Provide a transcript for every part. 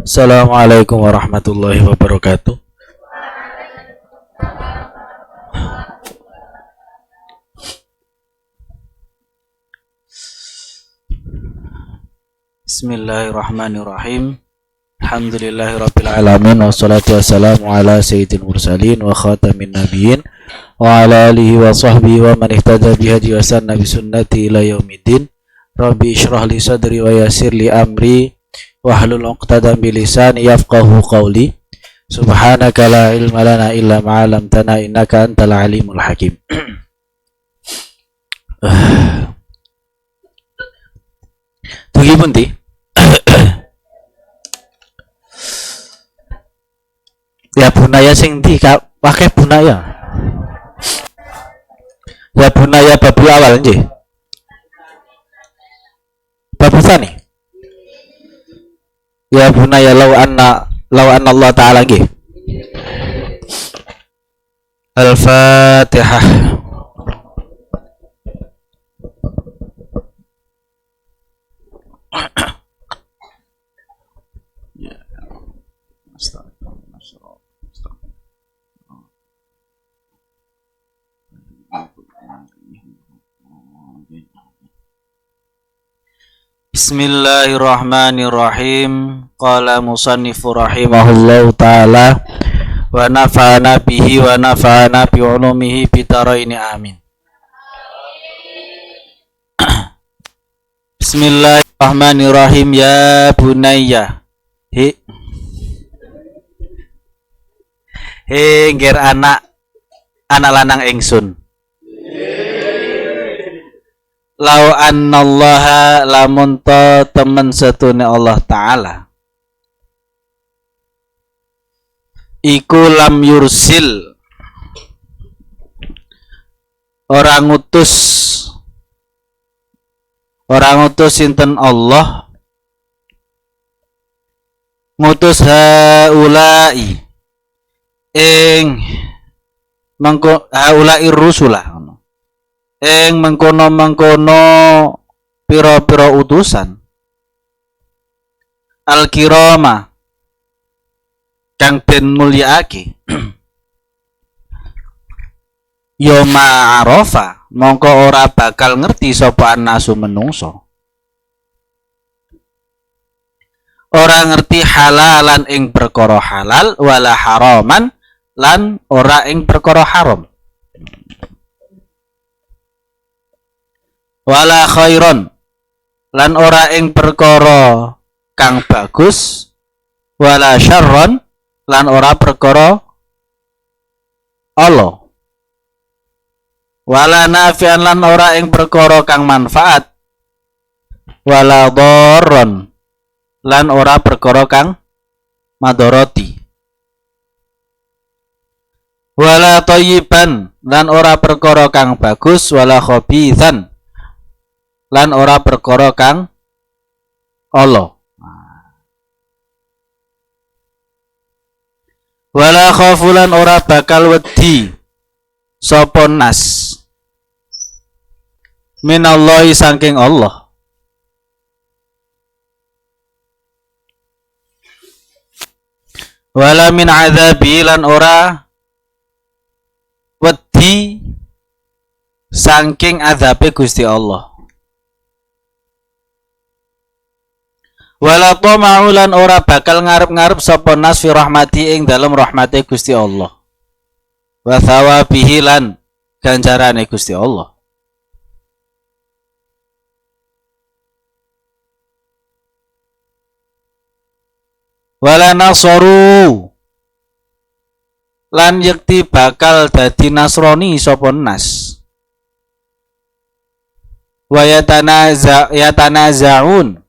Assalamualaikum warahmatullahi wabarakatuh. Bismillahirrahmanirrahim. Alhamdulillahirabbil alamin wassalatu wassalamu ala sayyidil mursalin wa khatamin nabiyyin wa ala alihi wa sahbihi wa man ihtada bihadi wa sanna bi sunnati ila yaumiddin. Rabbi ishrah li sadri wa yassir li amri wahlul 'uqdatam min lisani yafqahu qawli. Subhanaka la ilma lana illa ma 'allamtana innaka antal alimul hakim. Tugi pundi? Ya bunaya sing ndi pakai bunaya. Ya bunaya babu awal nggih. Babu tsani. Ya bunaya law anna Allah ta'ala nggih. Al-Fatihah. Bismillahirrahmanirrahim. Qala musannifu rahimahullahu ta'ala wa nafa'ana bihi wa nafa'ana bi ulumihi bidaraini amin. Bismillahirrahmanirrahim. Ya bunayya. He ngger anak lanang ingsun. Lau annallaha lamun ta temen setune Allah Ta'ala iku lam yursil orang utus sinten Allah ngutus haulai ing mangko haulai rusulah ing mengkono pira-pira utusan al-kirama kang den mulyaake yoma arafa mongko ora bakal ngerti sapa anasu menungso ora ngerti halalan ing perkara halal wala haraman lan ora ing perkara haram wala khairon lan ora ing perkara kang bagus wala syarron lan ora perkara Allah wala nafi'an lan ora ing perkara kang manfaat wala dharron lan ora perkara kang madharati wala thayyiban lan ora perkara kang bagus wala khabithan lan ora perkara kang Allah wala khafulan ora bakal wedi sapa nas minallahi saking Allah wala min adzabi lan ora wedi saking azabe Gusti Allah wala tama'ulan ora bakal ngarep-ngarep sapa nas fi rahmati ing dalem rahmate Gusti Allah wa thawabihi lan ganjarane Gusti Allah wala nasaru lan yakti bakal dadi nasrani sapa nas wa yatanaza'un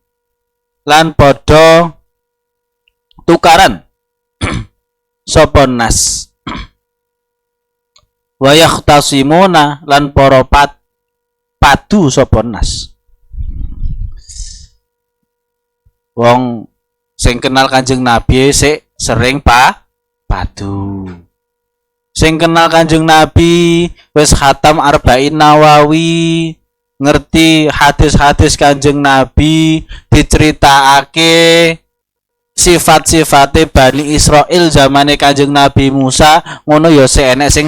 lan padha tukaran sapa nas wa yakhtasimuna lan para padu sapa nas wong sing kenal Kanjeng Nabi sik sering padu sing kenal Kanjeng Nabi wis khatam Arba'in Nawawi ngerti hadis-hadis Kanjeng Nabi diceritakake sifat-sifate Bani Israil zamane Kanjeng Nabi Musa ngono ya enek sing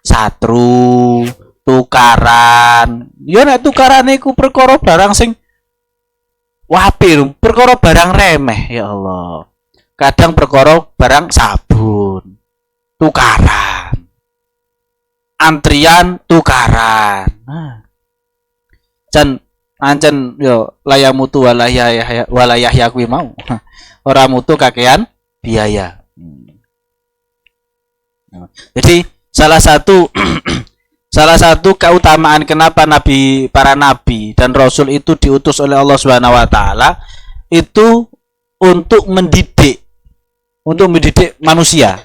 satru, tukaran. Ya nek tukarane iku perkara barang sing wapir, perkara barang remeh ya Allah. Kadang perkara barang sabun, tukaran. Antrian tukaran. Jan ancen yo layamutu walayah kuwi mau. Ora mutu kakean biaya. Jadi salah satu keutamaan kenapa para nabi dan rasul itu diutus oleh Allah Subhanahu wa taala itu untuk mendidik manusia.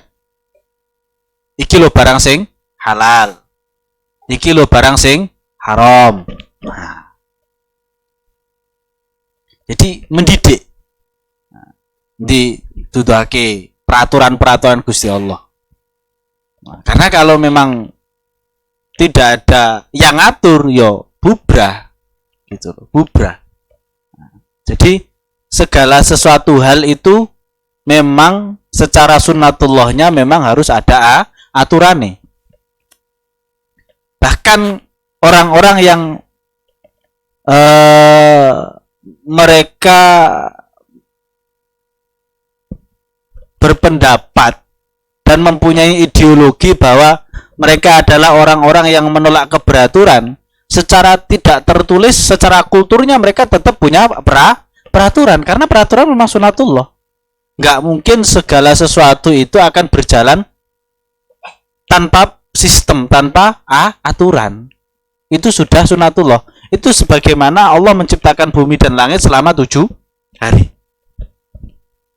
Iki lo barang sing halal. Iki lo barang sing haram. Nah. Jadi mendidik dituduhake peraturan-peraturan Gusti Allah. Nah, karena kalau memang tidak ada yang ngatur yo bubrah gitu loh, bubrah. Nah, jadi segala sesuatu hal itu memang secara sunnatullahnya memang harus ada aturannya. Bahkan orang-orang yang mereka berpendapat dan mempunyai ideologi bahwa mereka adalah orang-orang yang menolak keberaturan, secara tidak tertulis, secara kulturnya mereka tetap punya peraturan, karena peraturan memang sunatullah. Nggak mungkin segala sesuatu itu akan berjalan tanpa sistem, tanpa aturan. Itu sudah sunatullah. Itu sebagaimana Allah menciptakan bumi dan langit selama 7 hari.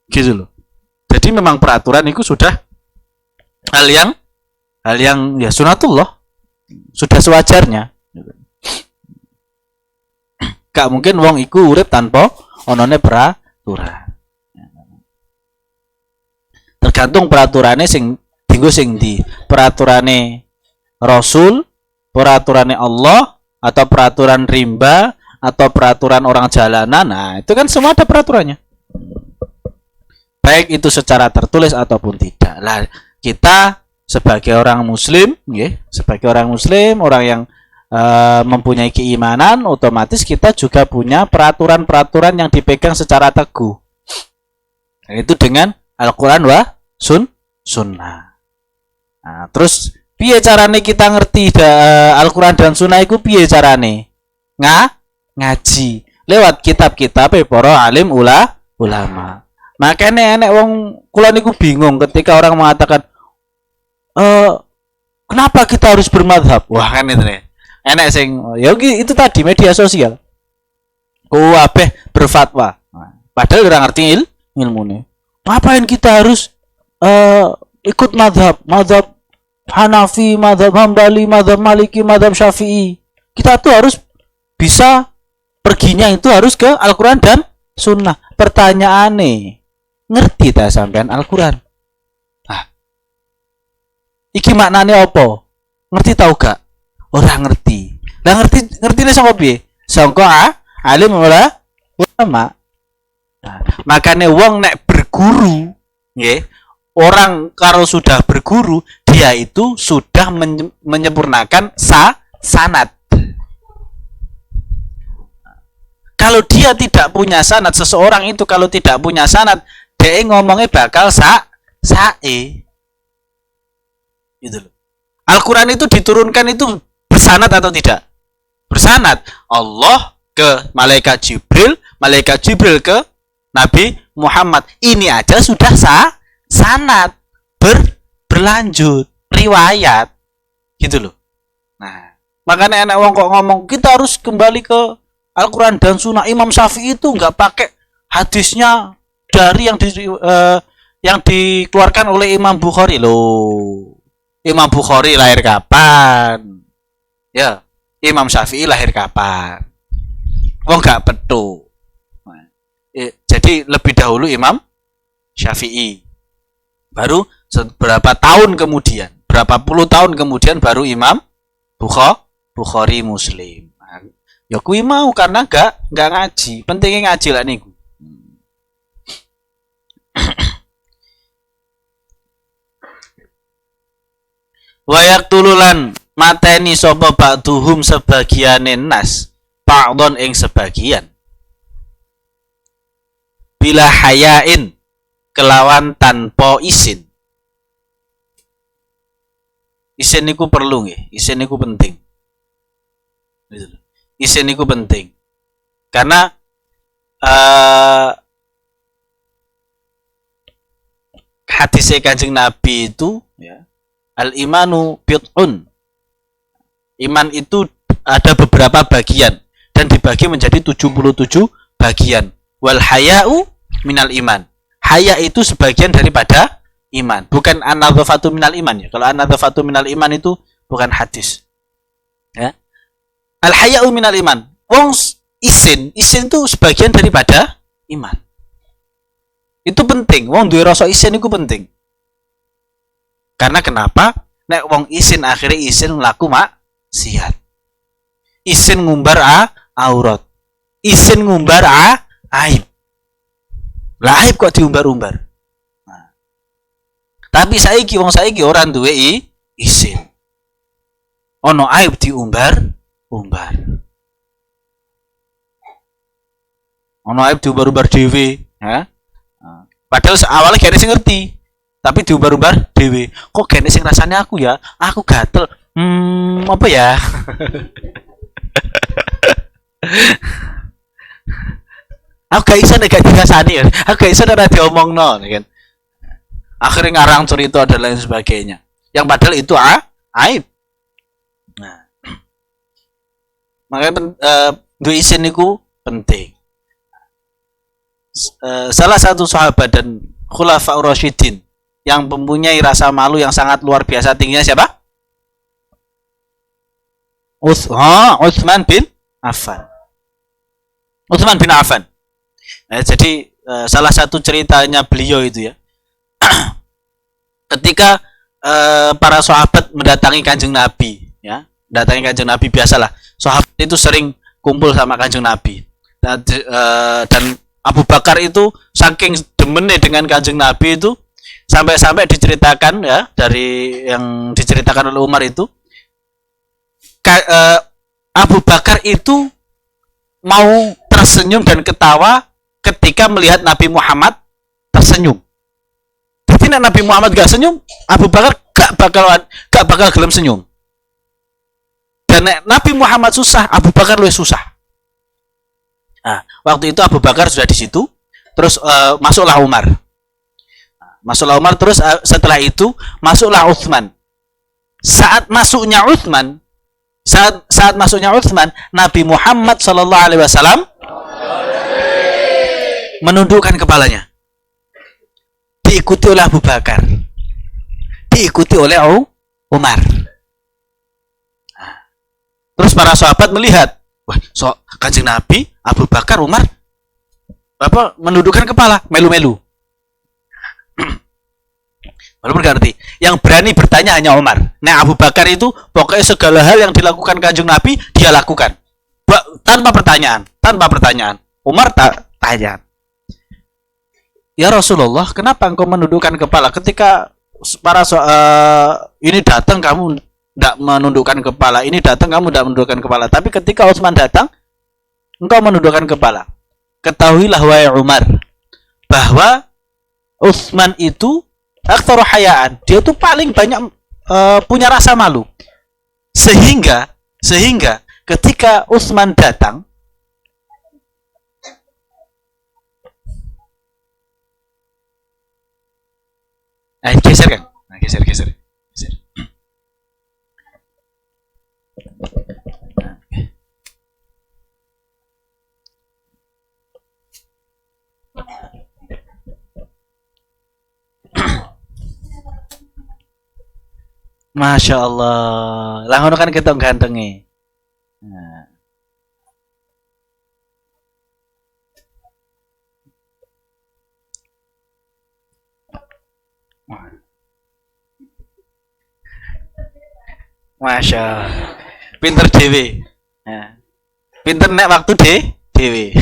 Gitu loh. Jadi memang peraturan itu sudah hal yang ya sunatullah, sudah sewajarnya. Gak mungkin wong iku urip tanpa onone peraturan. Tergantung peraturannya sing dinggo sing di peraturane Rasul, peraturane Allah, atau peraturan rimba, atau peraturan orang jalanan. Nah, itu kan semua ada peraturannya. Baik itu secara tertulis ataupun tidak. Lah, kita sebagai orang muslim, orang yang mempunyai keimanan, otomatis kita juga punya peraturan-peraturan yang dipegang secara teguh. Itu dengan Al-Qur'an wa sunnah. Nah, terus piye carane kita ngerti Al-Qur'an dan sunnah iku piye carane? Ngaji lewat kitab-kitab para alim ulama. Makanya enek wong kula niku bingung ketika orang mengatakan kenapa kita harus bermadhab? Wah kan itu nih. Enek sing ya itu tadi media sosial. Kabeh berfatwa. Padahal ora ngerti ilmune. Ngapain kita harus ikut madhab Hanafi, madhab Hambali, madhab Maliki, madhab Syafi'i. Kita tuh harus bisa perginya itu harus ke Al-Quran dan Sunnah. Pertanyaannya, ngerti tak sampean Al-Quran? Iki maknanya apa? Ngerti tahu gak? Orang ngerti. Lah ngerti nih sangko piye? Sangko alim ulama. Nah, makanya wong nek berguru, nggih, orang kalau sudah berguru, dia itu sudah menyempurnakan sanad. Kalau dia tidak punya sanad, seseorang itu kalau tidak punya sanad, dia ngomongnya bakal sae. Gitu loh. Al-Quran itu diturunkan itu bersanad atau tidak? Bersanad. Allah ke malaikat Jibril ke Nabi Muhammad. Ini aja sudah sanad, berlanjut, riwayat. Gitu loh. Nah, makanya anak wong kok ngomong kita harus kembali ke Al-Quran dan Sunnah. Imam Syafi'i itu nggak pakai hadisnya dari yang dikeluarkan oleh Imam Bukhari loh. Imam Bukhari lahir kapan? Ya, Imam Syafi'i lahir kapan? Wong gak petu. Jadi lebih dahulu Imam Syafi'i. Baru berapa tahun kemudian, berapa puluh tahun kemudian baru Imam Bukhari Muslim. Ya kuwi mau karena gak ngaji. Pentingnya ngaji lah niku. Wayak tululan mateni sapa ba'duhum sebagiane nas ba'don ing sebagian bila hayain kelawan tanpa izin. Izin niku perlu nggih, izin niku penting. Izin niku penting. Karena hadis Kanjeng Nabi itu ya, al-imanu bid'un. Iman itu ada beberapa bagian dan dibagi menjadi 77 bagian. Wal haya'u minal iman. Haya itu sebagian daripada iman, bukan an-nadhafatu minal iman ya. Kalau an-nadhafatu minal iman itu bukan hadis. Ya. Al-haya'u minal iman. Wong izin itu sebagian daripada iman. Itu penting. Wong duwe rasa izin itu penting. Karena kenapa? Nek wong izin akhirnya izin mlaku maksiat. Izin ngumbar aurat. Izin ngumbar aib. Lah aib kok diumbar-umbar. Nah. Tapi saiki wong saiki ora duwe izin. Ono aib diumbar-umbar. Ono aib diumbar-umbar dhewe, ha? Padahal awalnya kene sing ngerti. Tapi diumbar-umbar dhewe. Kok kene sing rasane aku ya? Aku gatel. Apa ya? Aku gak iso nek gak dirasani ya. Aku gak iso ora diomongno kan. Akhirnya ngarang cerita dan lain sebagainya. Yang padahal itu aib. Nah. Makanya duwe izin niku penting. Salah satu sahabat dan khulafaur rasyidin yang mempunyai rasa malu yang sangat luar biasa tingginya siapa? Utsman bin Affan. Utsman bin Affan. Jadi salah satu ceritanya beliau itu ya. Ketika para sahabat mendatangi Kanjeng Nabi, ya, mendatangi Kanjeng Nabi biasalah. Sahabat itu sering kumpul sama Kanjeng Nabi. Dan Abu Bakar itu saking demennya dengan Kanjeng Nabi itu sampai-sampai diceritakan ya dari yang diceritakan oleh Umar itu Abu Bakar itu mau tersenyum dan ketawa ketika melihat Nabi Muhammad tersenyum. Jadi Nabi Muhammad gak senyum, Abu Bakar gak bakal gelem senyum. Dan Nabi Muhammad susah, Abu Bakar lebih susah. Nah, waktu itu Abu Bakar sudah di situ, terus masuklah Umar. Masuklah Umar, terus setelah itu masuklah Utsman. Saat masuknya Utsman, Nabi Muhammad SAW menundukkan kepalanya. Diikuti oleh Abu Bakar, diikuti oleh Umar. Terus para sahabat melihat, wah, Kanjeng Nabi, Abu Bakar, Umar menundukkan kepala, melu-melu. Lalu berarti yang berani bertanya hanya Umar. Nah, Abu Bakar itu pokoknya segala hal yang dilakukan Kanjeng Nabi dia lakukan tanpa pertanyaan. Umar tak tanya, ya Rasulullah, kenapa engkau menundukkan kepala ketika para ini datang kamu tidak menundukkan kepala, ini datang kamu tidak menundukkan kepala, tapi ketika Utsman datang engkau menundukkan kepala. Ketahuilah wahai Umar bahwa Utsman itu aktsaru hayaan, dia itu paling banyak punya rasa malu, sehingga ketika Utsman datang geser kan? Geser. Masya Allah, lah ngono kan kita gantengi. Nah. Masya Allah. Pinter dewe. Nah. Pinter nek waktu dewe.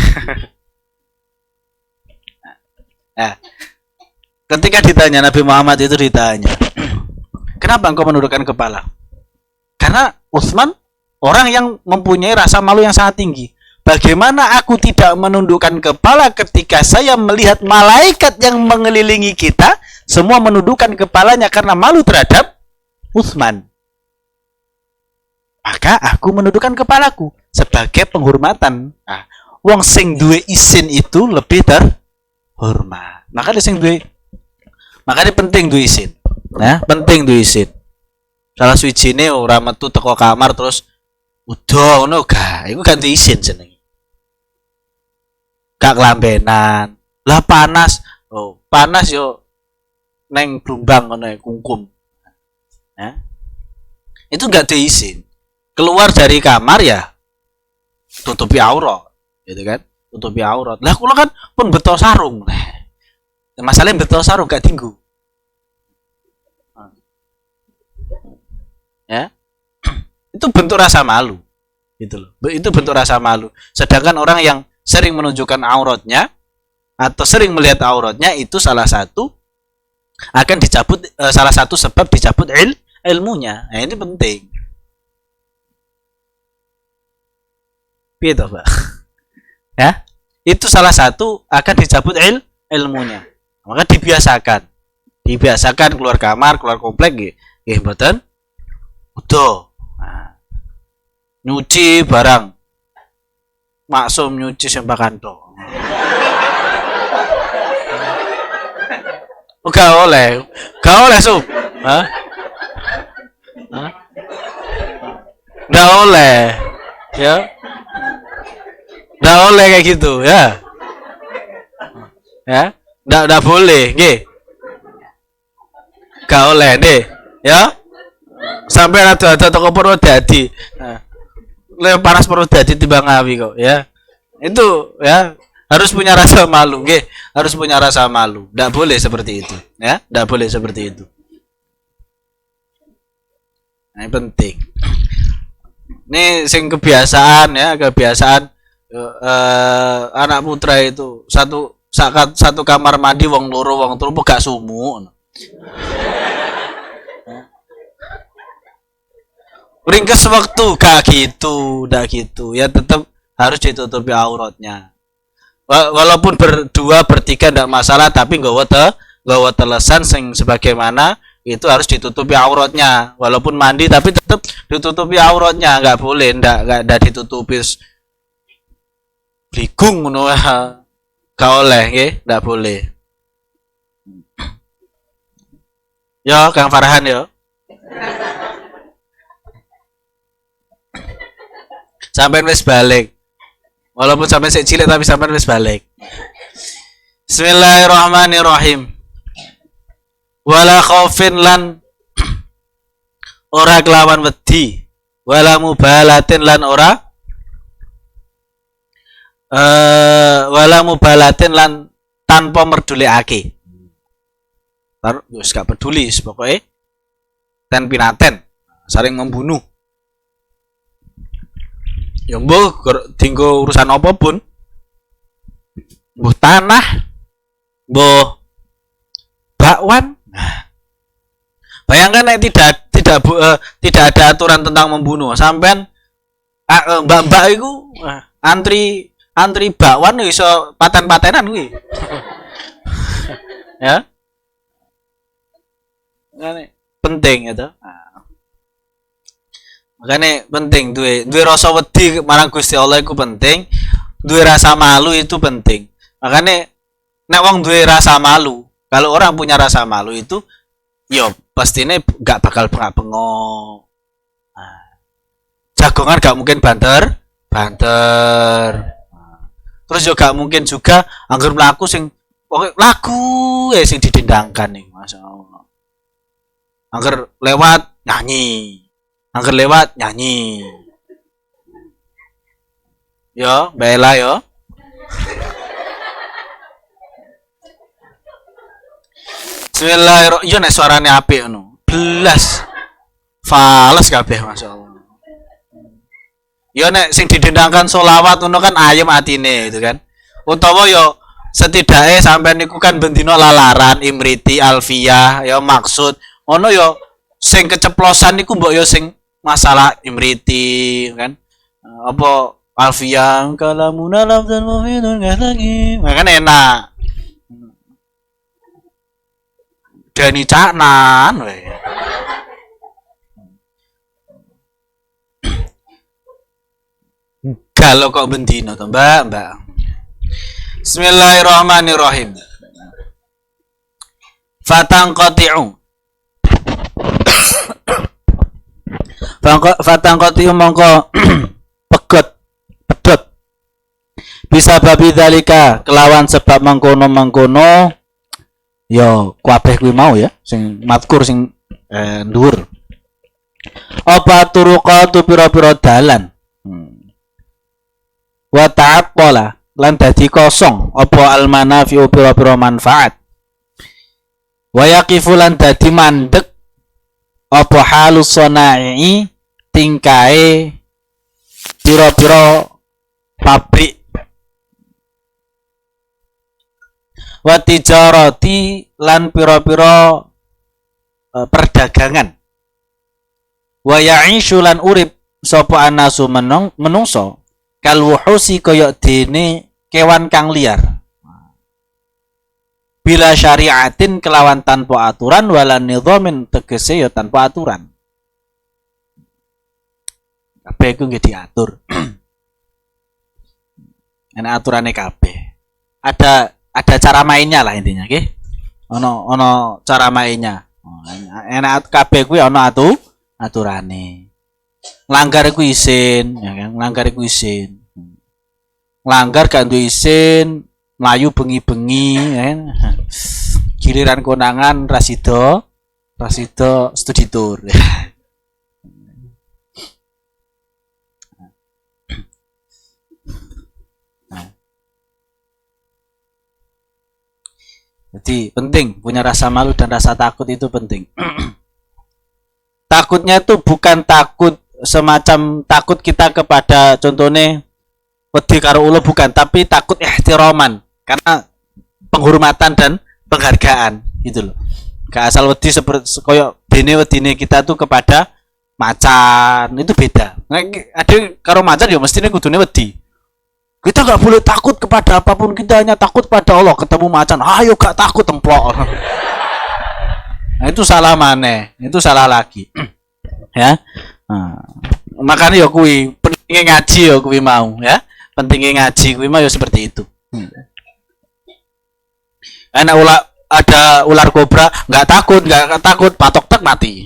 Nah. Ketika ditanya, Nabi Muhammad itu ditanya, kenapa Kenapa engkau menundukkan kepala? Karena Utsman orang yang mempunyai rasa malu yang sangat tinggi. Bagaimana aku tidak menundukkan kepala ketika saya melihat malaikat yang mengelilingi kita semua menundukkan kepalanya karena malu terhadap Utsman. Maka aku menundukkan kepalaku sebagai penghormatan. Nah, wong sing duwe isin itu lebih terhormat. Makanya penting duwe isin. Nah, penting duwe isin. Salah suwijine ora metu teko kamar terus udah ngono gak, iku ganti isin jenenge. Gak kelambenan. Lah panas. Oh, panas yo neng Blumbang ngono kungkum. Ya. Itu gak diizin. Keluar dari kamar ya tutupi aurat, gitu kan? Tutupi aurat. Lah kula kan pun beto sarung. Masalahnya beto sarung gak tinggu. Ya. Itu bentuk rasa malu. Gitu loh. Itu bentuk rasa malu. Sedangkan orang yang sering menunjukkan auratnya atau sering melihat auratnya itu salah satu akan dicabut salah satu sebab dicabut ilmunya. Nah, ini penting. Piye to, Pak? Ya. Itu salah satu akan dicabut ilmunya. Maka dibiasakan. Dibiasakan keluar kamar, keluar komplek nggih mboten. Udah. Nah, nyuci barang maksum nyuci sembakan to. Gak oleh Sum. Hah? Hah? Gak oleh, ya. Gak oleh kayak gitu, ya. Ya, gak boleh, nggih. Gak oleh deh, ya. Sampai ada toko Purwodadi. Nah, panas Purwodadi timbang Ngawi kok, ya. Itu ya harus punya rasa malu, nggih. Harus punya rasa malu. Tidak boleh seperti itu, ya. Tidak boleh seperti itu. Nah, ini penting. Ini sing kebiasaan ya, kebiasaan anak putra itu satu kamar mandi wong loro wong telu gak sumu. Ringkes waktu gak gitu, udah gitu. Ya tetap harus ditutupi auratnya. Walaupun berdua bertiga tidak masalah, tapi nggawa telesan sing sebagaimana itu harus ditutupi auratnya. Walaupun mandi tapi tetap ditutupi auratnya, nggak boleh nggak ditutupi bligung ngono. Gak oleh nggih, nggak boleh. Ya, Kang Farhan ya. Sampai wis balik. Walaupun sampai sik cilik tapi sampai wis balik. Bismillahirrahmanirrahim. Wala khaufin lan ora kelawan wedi, wala mubalatin lan ora wala mubalatin lan tanpa merduliake. Wis gak peduli pokoke ten pinaten, saling membunuh. Ya mbok dinggo urusan apapun. Mbok tanah, mbok bakwan. Nah, bayangkan nek tidak ada aturan tentang membunuh. Sampean mbak-mbak iku antri bakwan iso paten-patenan kuwi. Ya. Ini penting itu. Makanya penting duwe rasa wedi marang Gusti Allah itu penting, duwe rasa malu itu penting. Makanya nek wong duwe rasa malu, kalau orang punya rasa malu itu yo pastinya gak bakal bengak-bengok. Jagongan gak mungkin banter. Terus juga mungkin juga anggur mlaku sing lagu sing didendangkan nih, masyaallah. Anggur lewat nyanyi. Angger lewat nyanyi. Yo, Bella yo. Bismillahirrahmanirrahim. Yo nek suarane apik ngono. Belas. Fales kabeh masyaallah. Yo nek sing didendangkan selawat ngono kan ayem atine itu kan. Utawa yo setidaknya sampean niku kan bendina lalaran Imriti Alfiyah yo maksud ngono yo sing keceplosan niku mbok yo sing masalah imriti kan. Apa alfiah kalamuna lafzan mufidun lagi. Kan enak. Dani caknan we. Kalau kok bendino to, Mbak. Bismillahirrahmanirrahim. Fatangqati'u. Fatangqati'u mongko pedot. Bisa babi dzalika kelawan sebab mengkono yo kabeh kuwi mau ya, sing mazkur sing dhuwur. Apa turuqatu pira-pira dalan. Wa ta'aqqala lan dadi kosong apa almanafi'u pira-pira manfaat. Wa yaqifu lan dadi mandek apa halus sana'i tingkae pira-pira pabrik. Wa tijarati lan pira-pira perdagangan. Wa ya'ishu lan urip sapa anasu menungso kal wuhusi kaya dene kewan kang liar. Bila syariatin kelawan tanpa aturan wala nidhamin tegese ya tanpa aturan. Kabeh iku nggih diatur. Ana aturane kabeh. Ada cara mainnya lah intinya, nggih. Ono cara mainnya. Enak kabeh kuwi ono aturane. Langgar iku isin, ya kan? Langgar iku isin. Langgar gak duwe isin, mlayu bengi-bengi, ya kan? Giliran konangan rasido studi tour. Jadi penting punya rasa malu dan rasa takut itu penting. Takutnya itu bukan takut semacam takut kita kepada contohnya wedi karo ulo bukan, tapi takut ihtiraman karena penghormatan dan penghargaan gitu loh. Gak asal wedi seperti koyo dene wedine kita tuh kepada macan itu beda. Nah, ada karo macan ya mestine kudune wedi. Kita gak boleh takut kepada apapun, kita hanya takut pada Allah. Ketemu macan, ayo gak takut templok. Nah, itu salah maneh, itu salah lagi. Ya. Nah, makanya ya kuwi pentingnya ngaji ya kuwi mau ya. Pentingnya ngaji kuwi mau ya seperti itu. Ada ular kobra nggak takut patok tek mati.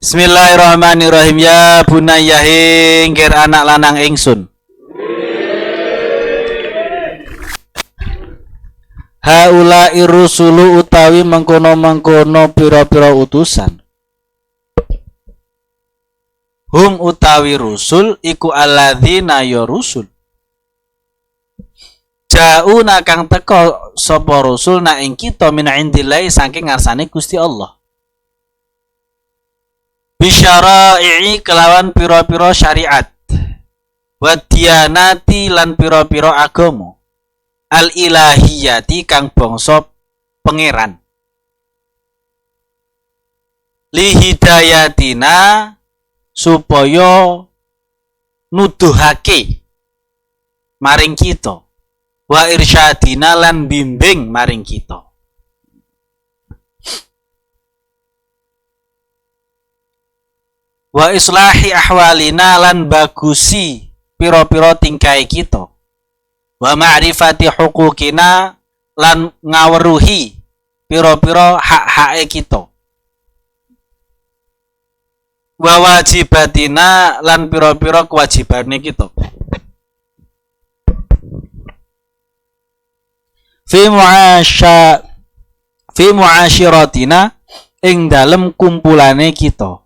Bismillahirrahmanirrahim. Ya bunayya hinggir anak lanang ingsun. Haula irusulu utawi mengkono-mengkono pira-pira utusan. Hum utawi rusul iku alladzina ya rusul. Ja'una kang teka sapa rusul na ing kita min indillahi saking ngarsane Gusti Allah. Bisyara'i kelawan pira-pira syariat. Wa diyanati lan pira-pira agama. Al-ilahiyati kang bangsa pangeran. Li hidayatina supaya nuduhake maring kita. Wa irsyadina lan bimbing maring kita. Wa islahi ahwalina lan bagusi pira-pira tingkai kita. Wa ma'rifati hukukina lan ngaweruhi pira-pira hak-hake kita. Wa wajibatina lan pira-pira kewajibane kita. Fi muasyiratina ing dalem kumpulane kita.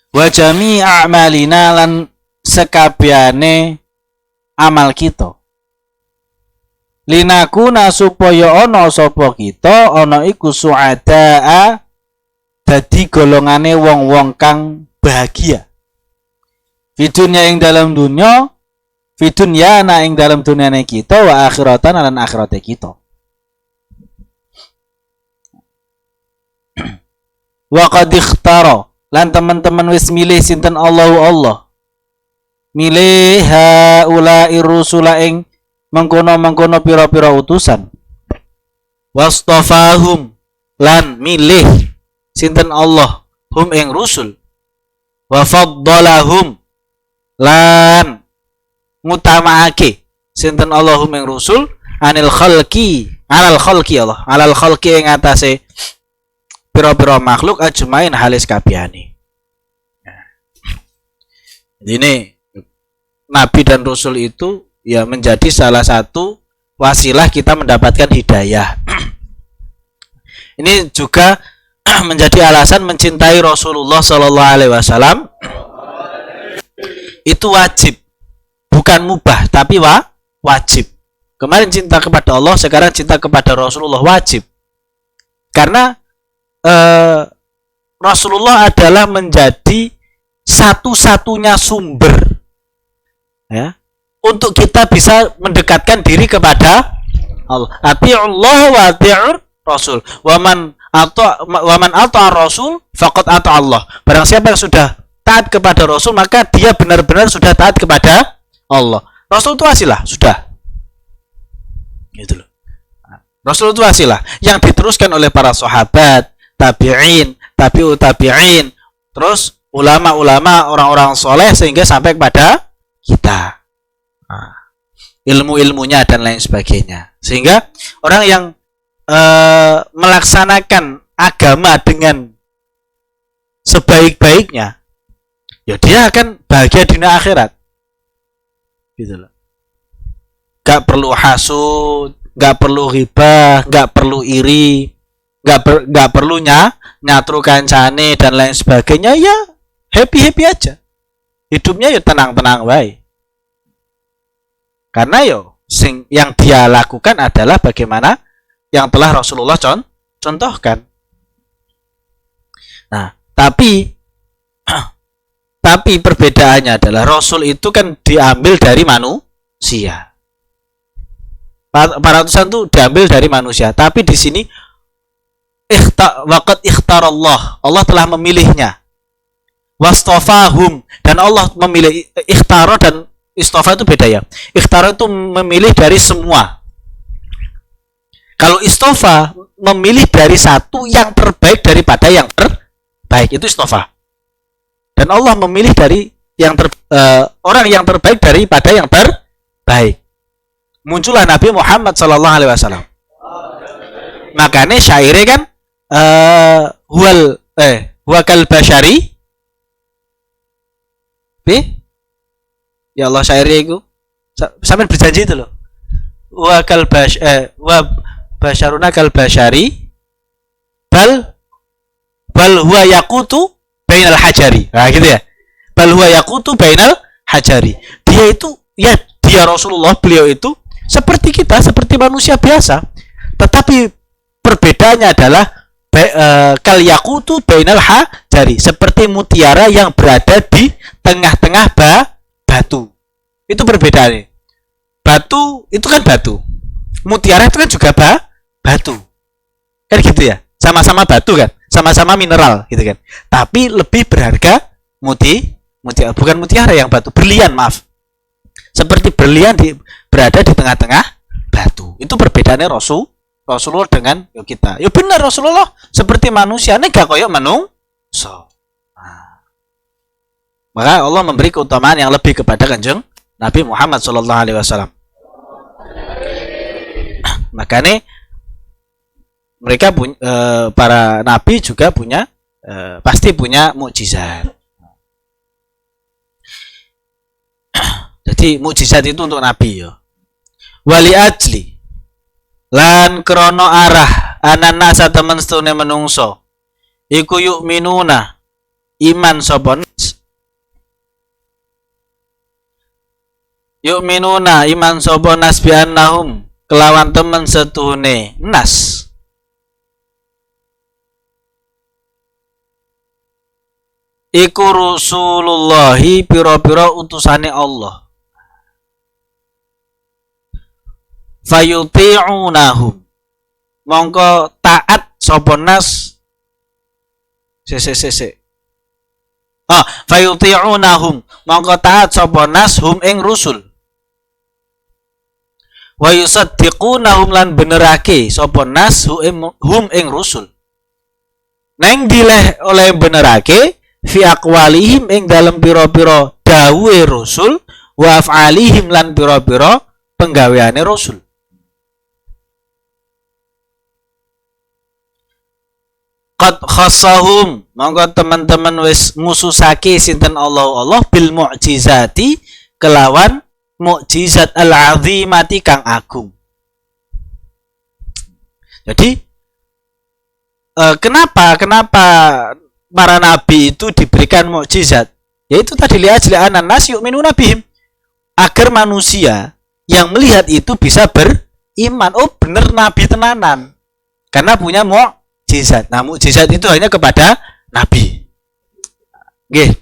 Wa jami' a'malina lan sekabehane amal kita. Linakuna supaya ana sapa kita ana iku su'adaa dadi golongane wong-wong kang bahagia. Fi dunya ing dalam dunya fi dunyana ing dalam dunyane kita wa akhiratan lan akhirate kita. Wa qad ikhtara lan teman-teman wis milih sinten Allah milih haula'i rusula ing mengkono-mengkono pira-pira utusan. Wastafahum lan milih sinten Allah hum ing rusul. Wa faddalahum lan ngutamaake sinten Allah hum ing rusul alal khalqi ing atase pira-pira makhluk ajmain halis kabehane. Ini nabi dan rasul itu ya menjadi salah satu wasilah kita mendapatkan hidayah. Ini juga menjadi alasan mencintai Rasulullah Sallallahu Alaihi Wasallam itu wajib, bukan mubah tapi wajib. Kemarin cinta kepada Allah, sekarang cinta kepada Rasulullah wajib. Karena Rasulullah adalah menjadi satu-satunya sumber ya untuk kita bisa mendekatkan diri kepada Allah. Ati'ullah wa ati'ur Rasul. Wa man ata Rasul faqad ata Allah. Barang siapa yang sudah taat kepada Rasul, maka dia benar-benar sudah taat kepada Allah. Rasul itu wasilah, sudah. Gitu loh. Rasul itu wasilah yang diteruskan oleh para sahabat, tabi'in, tabi'ut tabi'in, terus ulama-ulama, orang-orang soleh sehingga sampai kepada kita. Ilmu-ilmunya dan lain sebagainya. Sehingga orang yang melaksanakan agama dengan sebaik-baiknya, ya dia akan bahagia dunia akhirat. Gitu loh. Gak perlu hasud, gak perlu ghibah, gak perlu iri, gak perlu nyatru kancane dan lain sebagainya. Ya happy aja, hidupnya ya tenang-tenang baik. Karena yang dia lakukan adalah bagaimana yang telah Rasulullah contohkan. Nah, tapi perbedaannya adalah Rasul itu kan diambil dari manusia. Para utusan itu diambil dari manusia, tapi di sini waqad ikhtarallah, Allah telah memilihnya. Wastafahum, dan Allah memilih. Ikhtara dan istofa itu beda ya. Ikhtara itu memilih dari semua. Kalau istofa memilih dari satu yang terbaik daripada yang terbaik, itu istofa. Dan Allah memilih dari orang yang terbaik daripada yang terbaik. Muncullah Nabi Muhammad Sallallahu Alaihi Wasallam. Makanya syairnya kan huwa kal bashari. Ya Allah, syairnya itu sampai berjanji itu loh. Wa basyaruna kal bashari bal huwa yaqutu bainal hajari. Nah, gitu ya. Bal huwa yaqutu bainal hajari. Dia Rasulullah, beliau itu seperti kita, seperti manusia biasa. Tetapi perbedaannya adalah kal yaqutu bainal hajari, seperti mutiara yang berada di tengah-tengah batu. Itu perbedaannya. Batu itu kan batu. Mutiara itu kan juga batu. Kan gitu ya. Sama-sama batu kan, sama-sama mineral gitu kan. Tapi lebih berharga mutiara, bukan mutiara yang batu, berlian, maaf. Seperti berlian berada di tengah-tengah batu. Itu perbedaannya Rasulullah dengan kita. Ya benar, Rasulullah seperti manusia, gak koyok manungsa. Maka Allah memberi keutamaan yang lebih kepada Kanjeng Nabi Muhammad Sallallahu Alaihi Wasallam. Makanya mereka para nabi juga pasti punya mukjizat. Jadi mukjizat itu untuk nabi ya. Wali ajli lan krono arah ananasa temen setune menungso iku yu'minuna iman sapa yu'minuna iman sapa nas bi annahum kelawan temen setuhune nas iku rusulullahi pira-pira utusane Allah. fayuti'unahum mongko taat sapa nas fayuti'unahum mongko taat sapa nas hum ing rusul wa yusaddiqunahum lan benerake sapa nas hum ing rusul neng dileh oleh benerake fi aqwalihim ing dalam pira-pira dawuhe rasul wa af'alihim lan pira-pira penggaweane rasul. Qad khassahum monggo teman-teman wis ngususake sinten Allah bil mu'jizati kelawan mukjizat al-azimati kang agung. Jadi kenapa para nabi itu diberikan mukjizat? Yaitu tadi li'ajli anan nas yu'minuna bihim, agar manusia yang melihat itu bisa beriman. Oh bener nabi tenanan karena punya mukjizat. Nah mukjizat itu hanya kepada nabi. Nggih,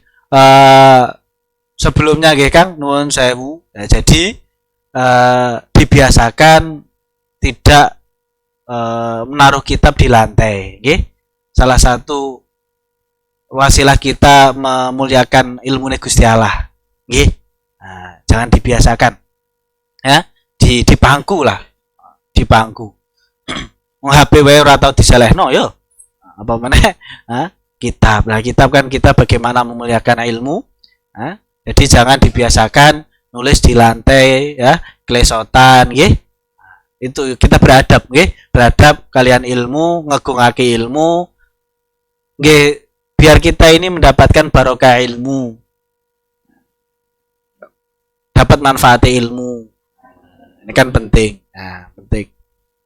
sebelumnya nggih Kang nuwun sewu. Ya, jadi dibiasakan tidak menaruh kitab di lantai, nggih. Salah satu wasilah kita memuliakan ilmu Gusti Allah, nggih. Nah, jangan dibiasakan. Ya, di bangku lah. Di bangku. HP wae ora tau diselehno yo. Apa meneh? Kitab. Nah, kitab kan kita bagaimana memuliakan ilmu. Jadi jangan dibiasakan nulis di lantai ya, klesotan nggih. Itu kita beradab nggih, beradab kalian ilmu, ngegungake ilmu. Nggih, biar kita ini mendapatkan barokah ilmu. Dapat manfaat ilmu. Ini kan penting. Nah, penting.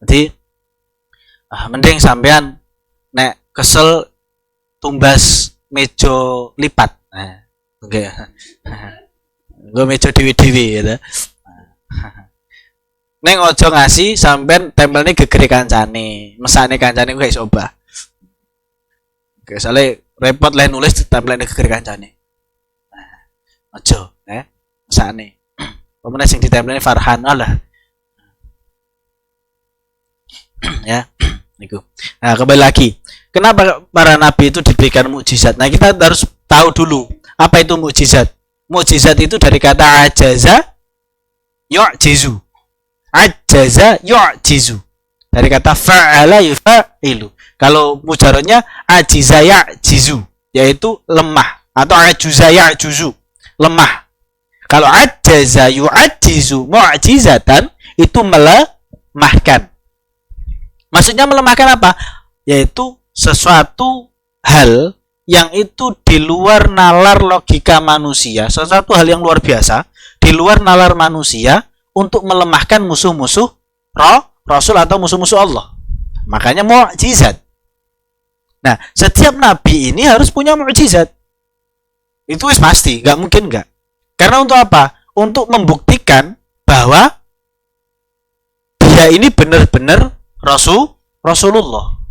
Jadi mending sampean nek kesel tumbas meja lipat. Nah, oke. Gue meja dewi-dewi gitu. Neng ojo ngasih sampean tempelnya gegere kancane, mesane kancane gue iso obah. Oke, soalnya repot lah nulis tempelnya gegere kancane. Ojo, mesane. Pemene sing ditempelne Farhan Allah. Ya, niku. Nah, kembali lagi. Kenapa para nabi itu diberikan mukjizat? Nah, kita harus tahu dulu apa itu mukjizat. Mukjizat itu dari kata ajaza yu'jizu. Ajaza yu'jizu. Dari kata fa'ala yufa'ilu. Kalau mujarradnya ajiza ya'jizu, yaitu lemah, atau ajuza ya'juzu, lemah. Kalau ajaza yu'jizu mu'jizatan itu melemahkan. Maksudnya melemahkan apa? Yaitu sesuatu hal yang itu di luar nalar logika manusia, sesuatu hal yang luar biasa, di luar nalar manusia untuk melemahkan musuh-musuh Rasul atau musuh-musuh Allah. Makanya mukjizat. Nah, setiap nabi ini harus punya mukjizat. Itu wis pasti, nggak mungkin nggak. Karena untuk apa? Untuk membuktikan bahwa dia ini benar-benar Rasulullah.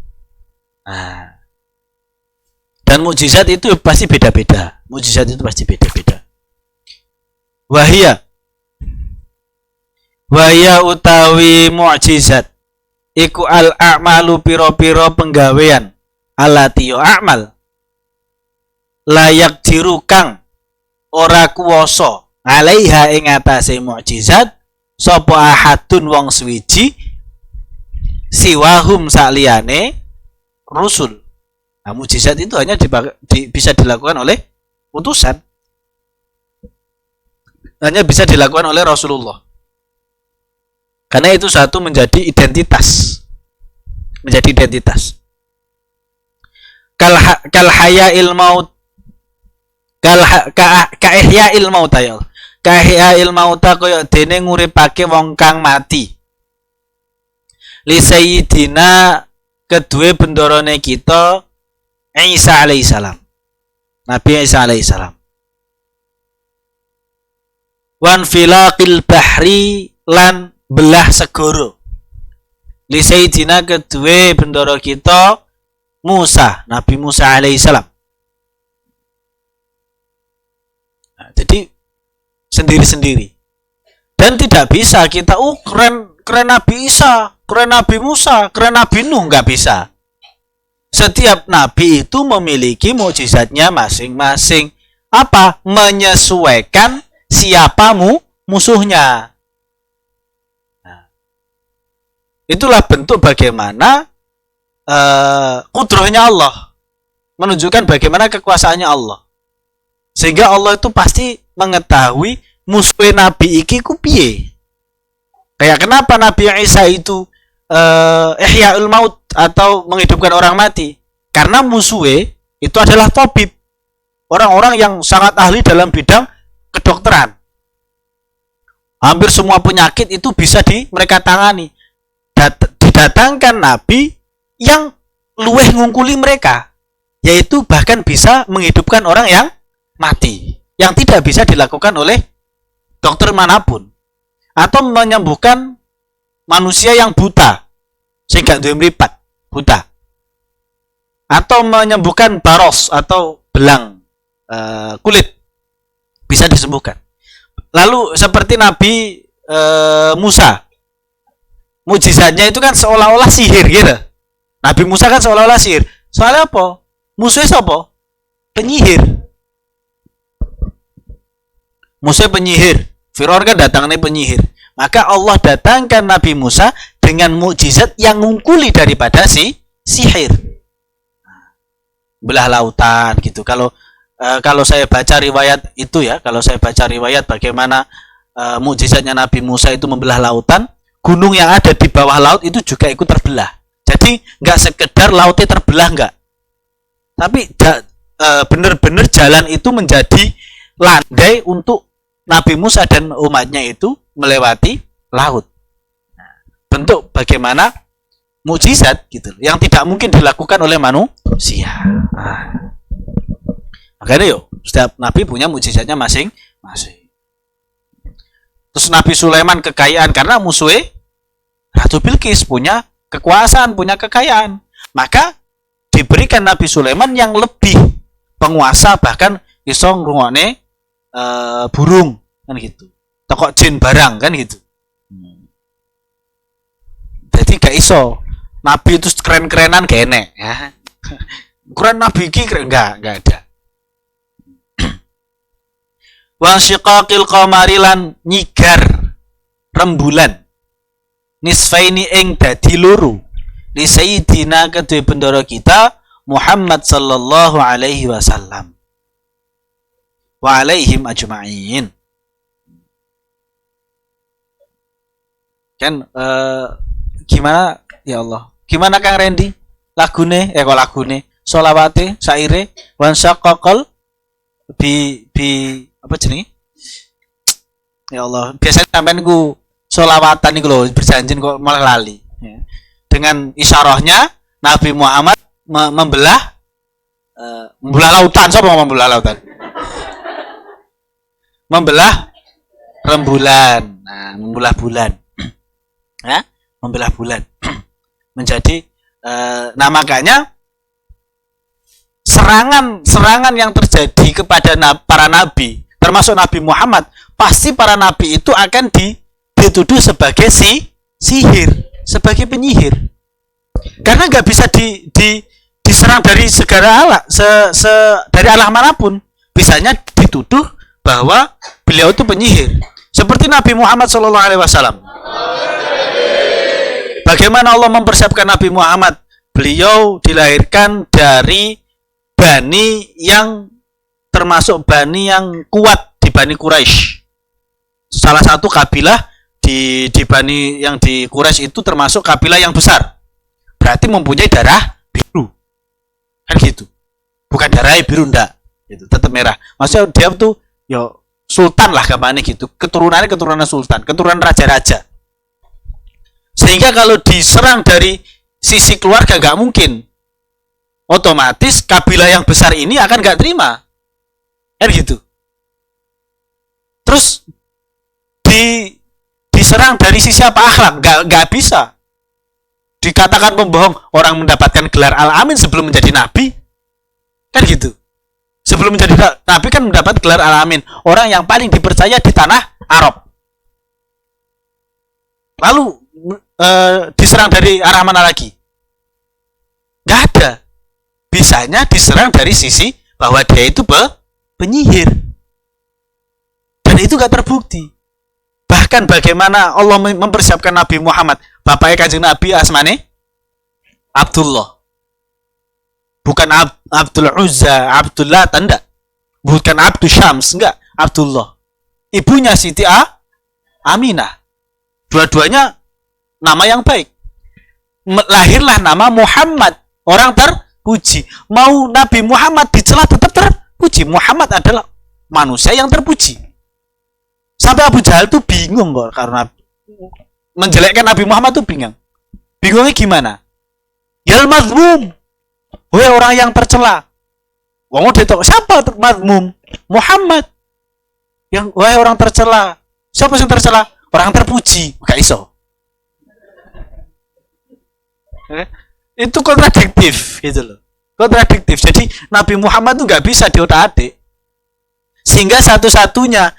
Nah, dan mukjizat itu pasti beda-beda. Mukjizat itu pasti beda-beda. Wahya utawi mukjizat iku al-a'malu piro-piro penggawean alati yo a'mal layak dirukang ora kuwasa alaiha ing atase mukjizat sapa ahadun wong swiji siwahum saliyane rusul. Nah, mukjizat itu hanya bisa dilakukan oleh utusan. Hanya bisa dilakukan oleh Rasulullah. Karena itu satu menjadi identitas. Menjadi identitas. Kal hayail maut ka ihya'il maut ya. Ka ihya'il maut kaya dene nguripake wong kang mati. Li sayyidina kedue bendorone kita Isa alaihissalam. Nabi Isa alaihissalam. Wan filaqil bahri lan belah segoro. Li sayyidina kedue bendoro kita Musa, Nabi Musa alaihissalam. Nah, jadi sendiri-sendiri. Dan tidak bisa kita keren Nabi Isa, keren Nabi Musa, keren Nabi Nuh, nggak bisa. Setiap nabi itu memiliki mukjizatnya masing-masing. Apa? Menyesuaikan siapa musuhnya. Nah, itulah bentuk bagaimana kudrohnya Allah, menunjukkan bagaimana kekuasaannya Allah. Sehingga Allah itu pasti mengetahui musuh Nabi iki ku piye. Kayak kenapa Nabi Isa itu ihya'ul maut atau menghidupkan orang mati? Karena musuhnya itu adalah tabib, orang-orang yang sangat ahli dalam bidang kedokteran. Hampir semua penyakit itu bisa mereka tangani. Didatangkan Nabi yang luweh ngungkuli mereka, yaitu bahkan bisa menghidupkan orang yang mati, yang tidak bisa dilakukan oleh dokter manapun, atau menyembuhkan manusia yang buta sehingga duwe mripat, buta, atau menyembuhkan baros atau belang kulit, bisa disembuhkan. Lalu seperti Nabi Musa, mujizatnya itu kan seolah-olah sihir gitu. Nabi Musa kan seolah-olah sihir. Soalnya apa? Musuhnya siapa? Penyihir. Musa penyihir. Firaun kan datangnya penyihir. Maka Allah datangkan Nabi Musa dengan mukjizat yang ngungkuli daripada sihir. Belah lautan gitu. Kalau saya baca riwayat itu ya, kalau saya baca riwayat bagaimana mukjizatnya Nabi Musa itu membelah lautan, gunung yang ada di bawah laut itu juga ikut terbelah. Jadi nggak sekedar lautnya terbelah, nggak, tapi benar-benar jalan itu menjadi landai untuk Nabi Musa dan umatnya itu melewati laut. Bentuk bagaimana mukjizat gitu, yang tidak mungkin dilakukan oleh manusia. Makanya yuk, setiap nabi punya mukjizatnya masing-masing. Terus Nabi Sulaiman kekayaan karena musuhnya Ratu Bilqis punya kekuasaan, punya kekayaan. Maka diberikan Nabi Sulaiman yang lebih penguasa, bahkan iso ngrungokne burung kan gitu. Tokok jin barang kan gitu. Jadi gak iso Nabi itu keren-kerenan kene ya. Keren Nabi iki enggak ada. Wa syiqaqil qamari lan nyigar rembulan nisfaini ing dadi loro li sayyidina kedue bendoro kita Muhammad sallallahu alaihi wasallam wa alaihim ajma'in. Kan gimana ya Allah? Gimana Kang Randy? Lagune kok lagune sholawate saire wan syaqaqal bi apa jenenge? Ya Allah, biasanya sampean ku sholawatan niku lho berjanji kok malah lali. Ya. Dengan isyarahnya Nabi Muhammad membelah lautan. Siapa mau membelah lautan? Membelah rembulan. Nah, membelah bulan. Ya, membelah bulan. Menjadi makanya serangan yang terjadi kepada para nabi, termasuk Nabi Muhammad, pasti para nabi itu akan dituduh sebagai sihir, sebagai penyihir. Karena nggak bisa diserang dari dari arah manapun. Bisanya dituduh bahwa beliau itu penyihir. Seperti Nabi Muhammad SAW. Bagaimana Allah mempersiapkan Nabi Muhammad? Beliau dilahirkan dari bani yang termasuk bani yang kuat di Bani Quraisy. Salah satu kabilah di Bani yang di Quraisy itu termasuk kabilah yang besar. Berarti mempunyai darah biru. Kan gitu. Bukan darah biru ndak, gitu, tetap merah. Maksudnya dia tuh yo sultan lah gamane gitu. Keturunannya keturunan sultan, keturunan raja-raja. Sehingga kalau diserang dari sisi keluarga nggak mungkin. Otomatis kabilah yang besar ini akan nggak terima, kan gitu. Terus diserang dari sisi apa? Akhlak, nggak bisa. Dikatakan pembohong, orang mendapatkan gelar Al-Amin sebelum menjadi nabi, kan gitu. Sebelum menjadi nabi kan mendapat gelar Al-Amin, orang yang paling dipercaya di tanah Arab. Lalu diserang dari arah mana lagi? Nggak ada. Bisanya diserang dari sisi bahwa dia itu penyihir. Dan itu nggak terbukti. Bahkan bagaimana Allah mempersiapkan Nabi Muhammad, bapaknya Kanjeng Nabi asmane Abdullah. Bukan Abdul Uzza, Abdullah tanda. Bukan Abdul Syams, enggak, Abdullah. Ibunya Siti Aminah. Dua-duanya nama yang baik. Lahirlah nama Muhammad, orang terpuji. Mau Nabi Muhammad dicela tetap terpuji. Muhammad adalah manusia yang terpuji. Sampai Abu Jahal tuh bingung kok karena menjelekkan Nabi Muhammad tuh bingung. Bingungnya gimana? Yal mazmum. Wahai orang yang tercela. Wong ditok siapa mazmum? Muhammad. Yang wahai orang tercela. Siapa yang tercela? Orang terpuji. Gak iso. Itu kontradiktif gitu loh. Kontradiktif. Jadi Nabi Muhammad tuh nggak bisa diotak-atik. Sehingga satu-satunya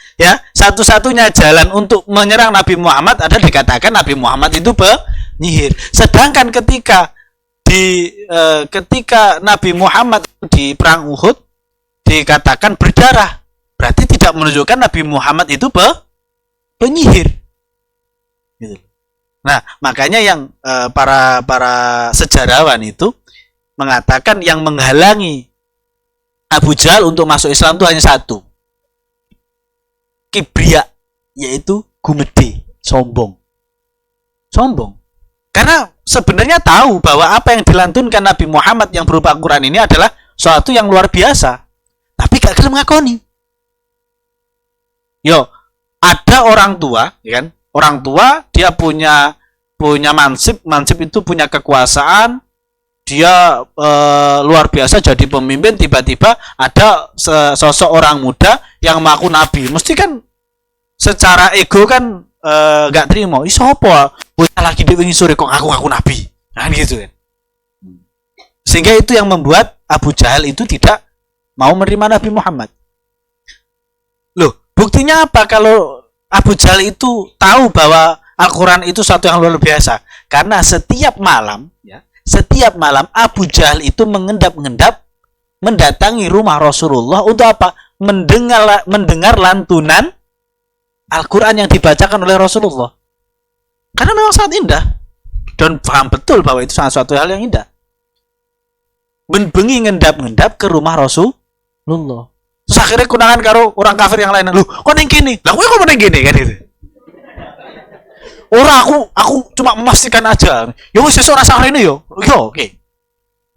jalan untuk menyerang Nabi Muhammad adalah dikatakan Nabi Muhammad itu penyihir. Sedangkan ketika Nabi Muhammad di perang Uhud dikatakan berdarah, berarti tidak menunjukkan Nabi Muhammad itu penyihir. Gitu. Nah, makanya yang para sejarawan itu mengatakan yang menghalangi Abu Jahal untuk masuk Islam itu hanya satu. Kibria, yaitu gumede, sombong. Karena sebenarnya tahu bahwa apa yang dilantunkan Nabi Muhammad yang berupa Al-Quran ini adalah sesuatu yang luar biasa. Tapi gak gelem ngakoni. Yo, ada orang tua, ya kan? Orang tua dia punya mansib itu punya kekuasaan, dia luar biasa jadi pemimpin, tiba-tiba ada sosok orang muda yang mengaku nabi. Mesti kan secara ego kan nggak terima. Iso apa? Bocah lagi di wingi sore kok ngaku nabi. Nah gitu kan. Sehingga itu yang membuat Abu Jahal itu tidak mau menerima Nabi Muhammad. Loh, buktinya apa kalau Abu Jahal itu tahu bahwa Al-Quran itu suatu yang luar biasa? Karena setiap malam Abu Jahal itu mengendap-endap mendatangi rumah Rasulullah untuk apa? Mendengar lantunan Al-Quran yang dibacakan oleh Rasulullah. Karena memang sangat indah. Dan paham betul bahwa itu sangat suatu hal yang indah. Bengi ngendap-ngendap ke rumah Rasulullah. Terus akhirnya kunangan karo orang kafir yang lain. Loh, kok neng gini? Lah kok neng gini kan itu? Orang aku cuma memastikan aja. Ya wis sesuk ora sah rene yo. Yo, oke.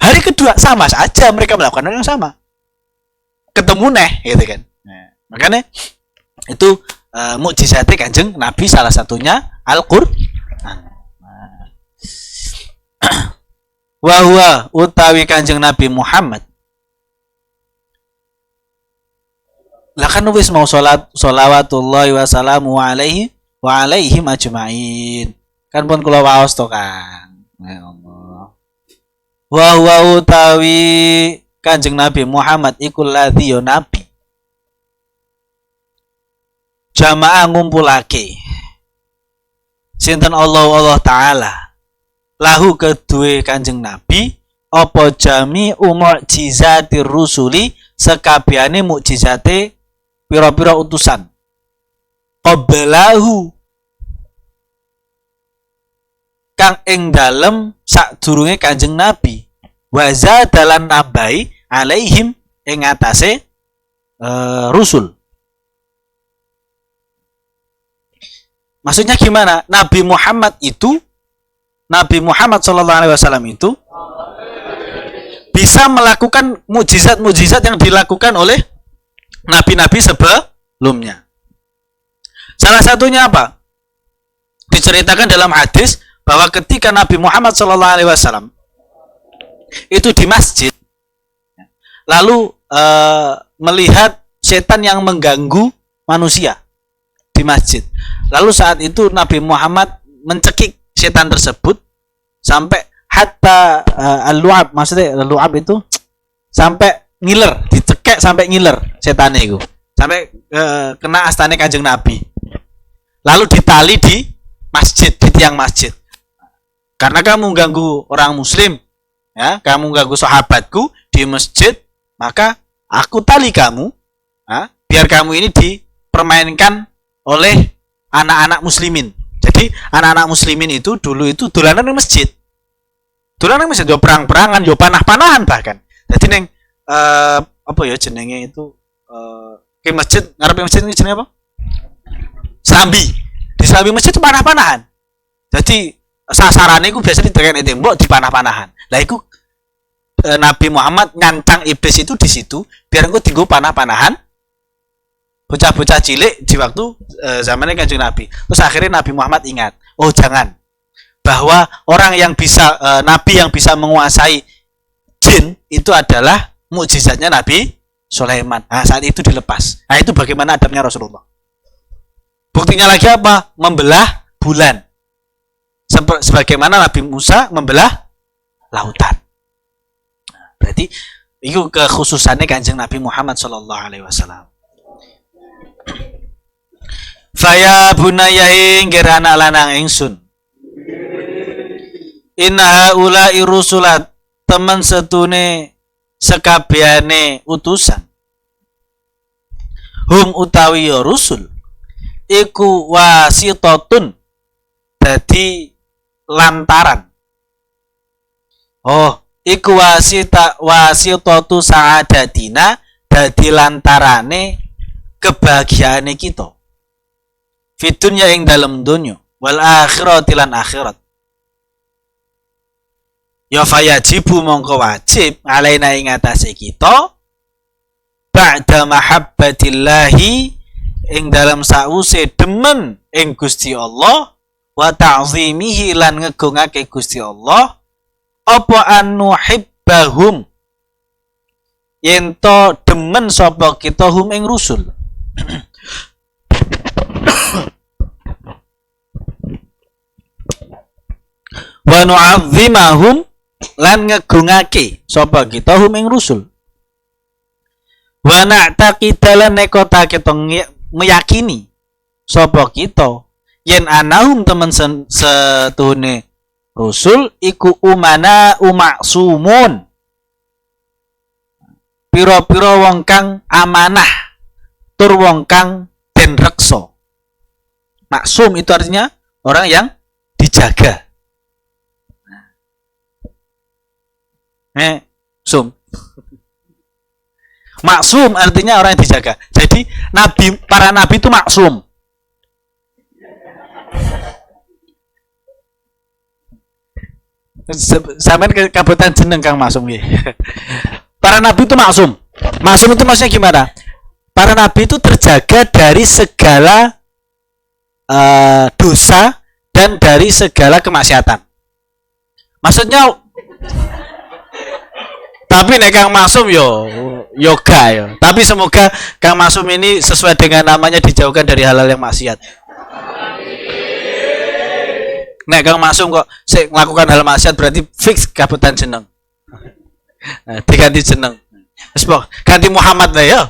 Hari kedua sama saja mereka melakukan hal yang sama. Ketemu neh gitu kan. Nah, makanya itu mukjizatnya Kanjeng Nabi salah satunya Al-Qur'an. Wa huwa utawi Kanjeng Nabi Muhammad. Lah kan wis mau sholawatullahi wa salamu alaihi wa alaihim ajmain. Kan pun kula waos to kan. Ya Allah. Wa huwa utawi Kanjeng Nabi Muhammad iku ladzi nabi. Jamaah ngumpulake. Sinten Allah taala. Lahu kedue Kanjeng Nabi apa jami mu'jizatir rusuli sekabehane mukjizate pira-pira utusan. Qablahu kang ing dalem sadurunge Kanjeng Nabi wa zadalan nabai alaihim ing atase rusul. Maksudnya gimana? Nabi Muhammad Shallallahu Alaihi Wasallam itu bisa melakukan mukjizat yang dilakukan oleh nabi-nabi sebelumnya. Salah satunya apa? Diceritakan dalam hadis bahwa ketika Nabi Muhammad Shallallahu Alaihi Wasallam itu di masjid, lalu melihat setan yang mengganggu manusia di masjid. Lalu saat itu Nabi Muhammad mencekik setan tersebut sampai hatta al-lu'ab, maksudnya al-lu'ab itu sampai ngiler, dicekek sampai ngiler setannya itu. Sampai kena astane Kanjeng Nabi. Lalu ditali di masjid, tiang masjid. Karena kamu ganggu orang muslim, ya, kamu ganggu sahabatku di masjid, maka aku tali kamu, ya, biar kamu ini dipermainkan oleh anak-anak muslimin. Jadi anak-anak muslimin itu dulu itu dolanan di masjid. Dolanan di masjid, yo perang-perangan, yo panah-panahan bahkan. Jadi neng apa ya jenenge itu ke masjid, ngarep masjid ini jenenge apa? Serambi. Di serambi masjid itu panah-panahan. Jadi sasarannya itu biasanya ditekan tembok di panah-panahan. Lah itu Nabi Muhammad ngancang iblis itu di situ biar engko dienggo panah-panahan bocah-bocah cilik di waktu zamannya Kanjeng Nabi. Terus akhirnya Nabi Muhammad ingat, oh jangan, bahwa orang yang bisa nabi yang bisa menguasai jin itu adalah mukjizatnya Nabi Sulaiman. Nah, saat itu dilepas. Nah, itu bagaimana adabnya Rasulullah. Buktinya lagi apa? Membelah bulan. Sebagaimana Nabi Musa membelah lautan. Berarti itu kekhususannya Kanjeng Nabi Muhammad sallallahu alaihi wasallam. Faya bunaya ing anak lanang ingsun. Inna haula'i rusulat, teman setune sekabehane utusan. Hum utawi ya rusul iku wasitatun, dadi lantaran. Oh, iku wasitatu sa'adatina, dadi lantarane kebahagiaane kita. Fidunya ing dalam dunya, wal akhirati lan akhirat. Ya fayajibu mongko wajib alaina ing atase kita ba'da mahabbatillahi, ing dalam sause demen ing Gusti Allah, wa ta'zimihi lan ngegungake Gusti Allah, apa anuhibbahum, yen to demen sapa kita hum ing rusul. Wa nu'azzimahum, lan ngegungake sapa kita hum ing rusul. Wa na'taqidalan nekota kita meyakini sapa kita yen anahum temen setuhune rusul iku umana umaksumun, pira-pira wong kang amanah tur wong kang den reksa. Maksum itu artinya orang yang dijaga. Sum. Maksum artinya orang yang dijaga. Jadi para nabi itu maksum. Sampai ke kabupaten jeneng Kang Maksum nggih. Para nabi itu maksum. Maksum itu maksudnya gimana? Para nabi itu terjaga dari segala dosa dan dari segala kemaksiatan. Maksudnya, tapi nek Kang Maksum yoga ya. Tapi semoga Kang Maksum ini sesuai dengan namanya dijauhkan dari hal-hal yang maksiat. Nek Kang Maksum kok sik melakukan hal maksiat berarti fix kabutan jeneng. Nah, diganti jeneng. Wis ganti Muhammad lah ya.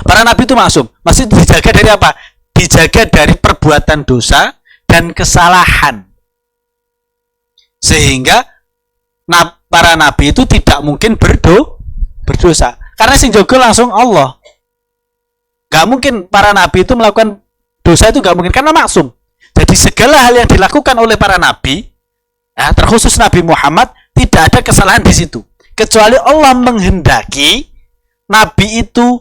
Para nabi itu maksum. Masih dijaga dari apa? Dijaga dari perbuatan dosa dan kesalahan. Sehingga para nabi itu tidak mungkin berdosa. Karena sing jaga langsung Allah. Gak mungkin para nabi itu melakukan dosa, itu gak mungkin karena maksum. Jadi segala hal yang dilakukan oleh para nabi, ya, terkhusus Nabi Muhammad, tidak ada kesalahan di situ. Kecuali Allah menghendaki nabi itu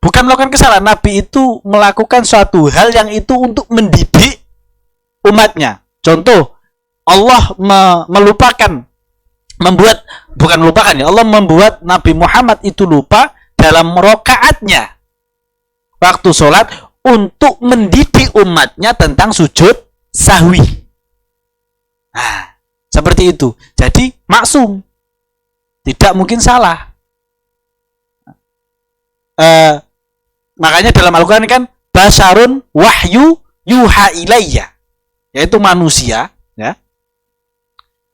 bukan melakukan kesalahan, nabi itu melakukan suatu hal yang itu untuk mendidik umatnya. Contoh, Allah Allah membuat Nabi Muhammad itu lupa dalam rokaatnya waktu sholat untuk mendidik umatnya tentang sujud sahwi. Nah, seperti itu. Jadi maksum, tidak mungkin salah. Makanya dalam Al-Quran kan basyarun wahyu yuha ilayya, yaitu manusia, ya,